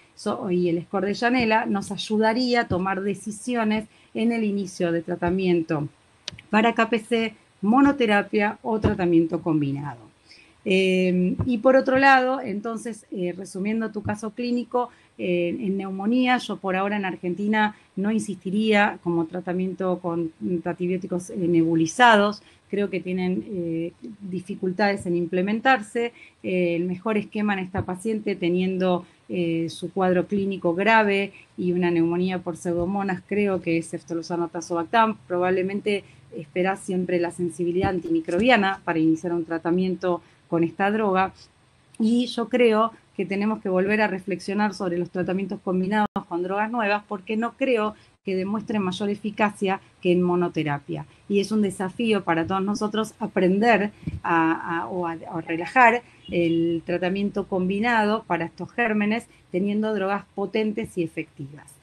y el score de Janela, nos ayudaría a tomar decisiones en el inicio de tratamiento para KPC, monoterapia o tratamiento combinado. Y por otro lado, entonces, resumiendo tu caso clínico, en neumonía, yo por ahora en Argentina no insistiría como tratamiento con antibióticos nebulizados. Creo que tienen dificultades en implementarse. El mejor esquema en esta paciente, teniendo su cuadro clínico grave y una neumonía por pseudomonas, creo que es ceftolozano tazobactam. Probablemente espera siempre la sensibilidad antimicrobiana para iniciar un tratamiento con esta droga. Y yo creo que tenemos que volver a reflexionar sobre los tratamientos combinados con drogas nuevas, porque no creo que demuestren mayor eficacia que en monoterapia. Y es un desafío para todos nosotros aprender a relajar el tratamiento combinado para estos gérmenes, teniendo drogas potentes y efectivas.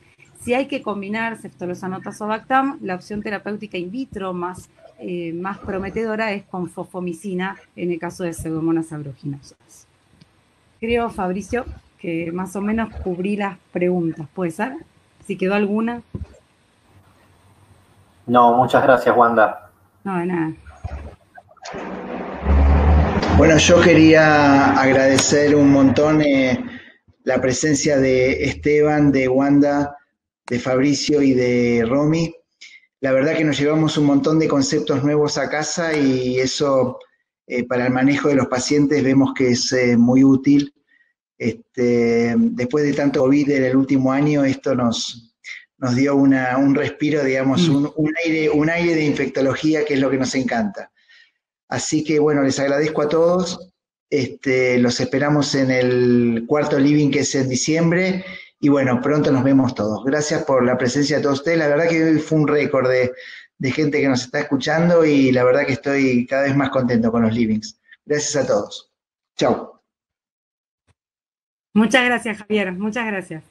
Si hay que combinar ceftolozano tazobactam, la opción terapéutica in vitro más prometedora es con fosfomicina en el caso de pseudomonas aeruginosa. Creo, Fabricio, que más o menos cubrí las preguntas. ¿Puede ser? Si quedó alguna. No, muchas gracias, Wanda. No, de nada. Bueno, yo quería agradecer un montón la presencia de Esteban, de Wanda, de Fabricio y de Romy. La verdad que nos llevamos un montón de conceptos nuevos a casa y eso para el manejo de los pacientes vemos que es muy útil. Después de tanto COVID en el último año, esto nos dio un respiro, digamos, un aire de infectología, que es lo que nos encanta. Así que bueno, les agradezco a todos. Los esperamos en el cuarto living, que es en diciembre, y bueno, pronto nos vemos todos. Gracias por la presencia de todos ustedes. La verdad que hoy fue un récord de gente que nos está escuchando, y la verdad que estoy cada vez más contento con los livings. Gracias a todos. Chau. Muchas gracias, Javier. Muchas gracias.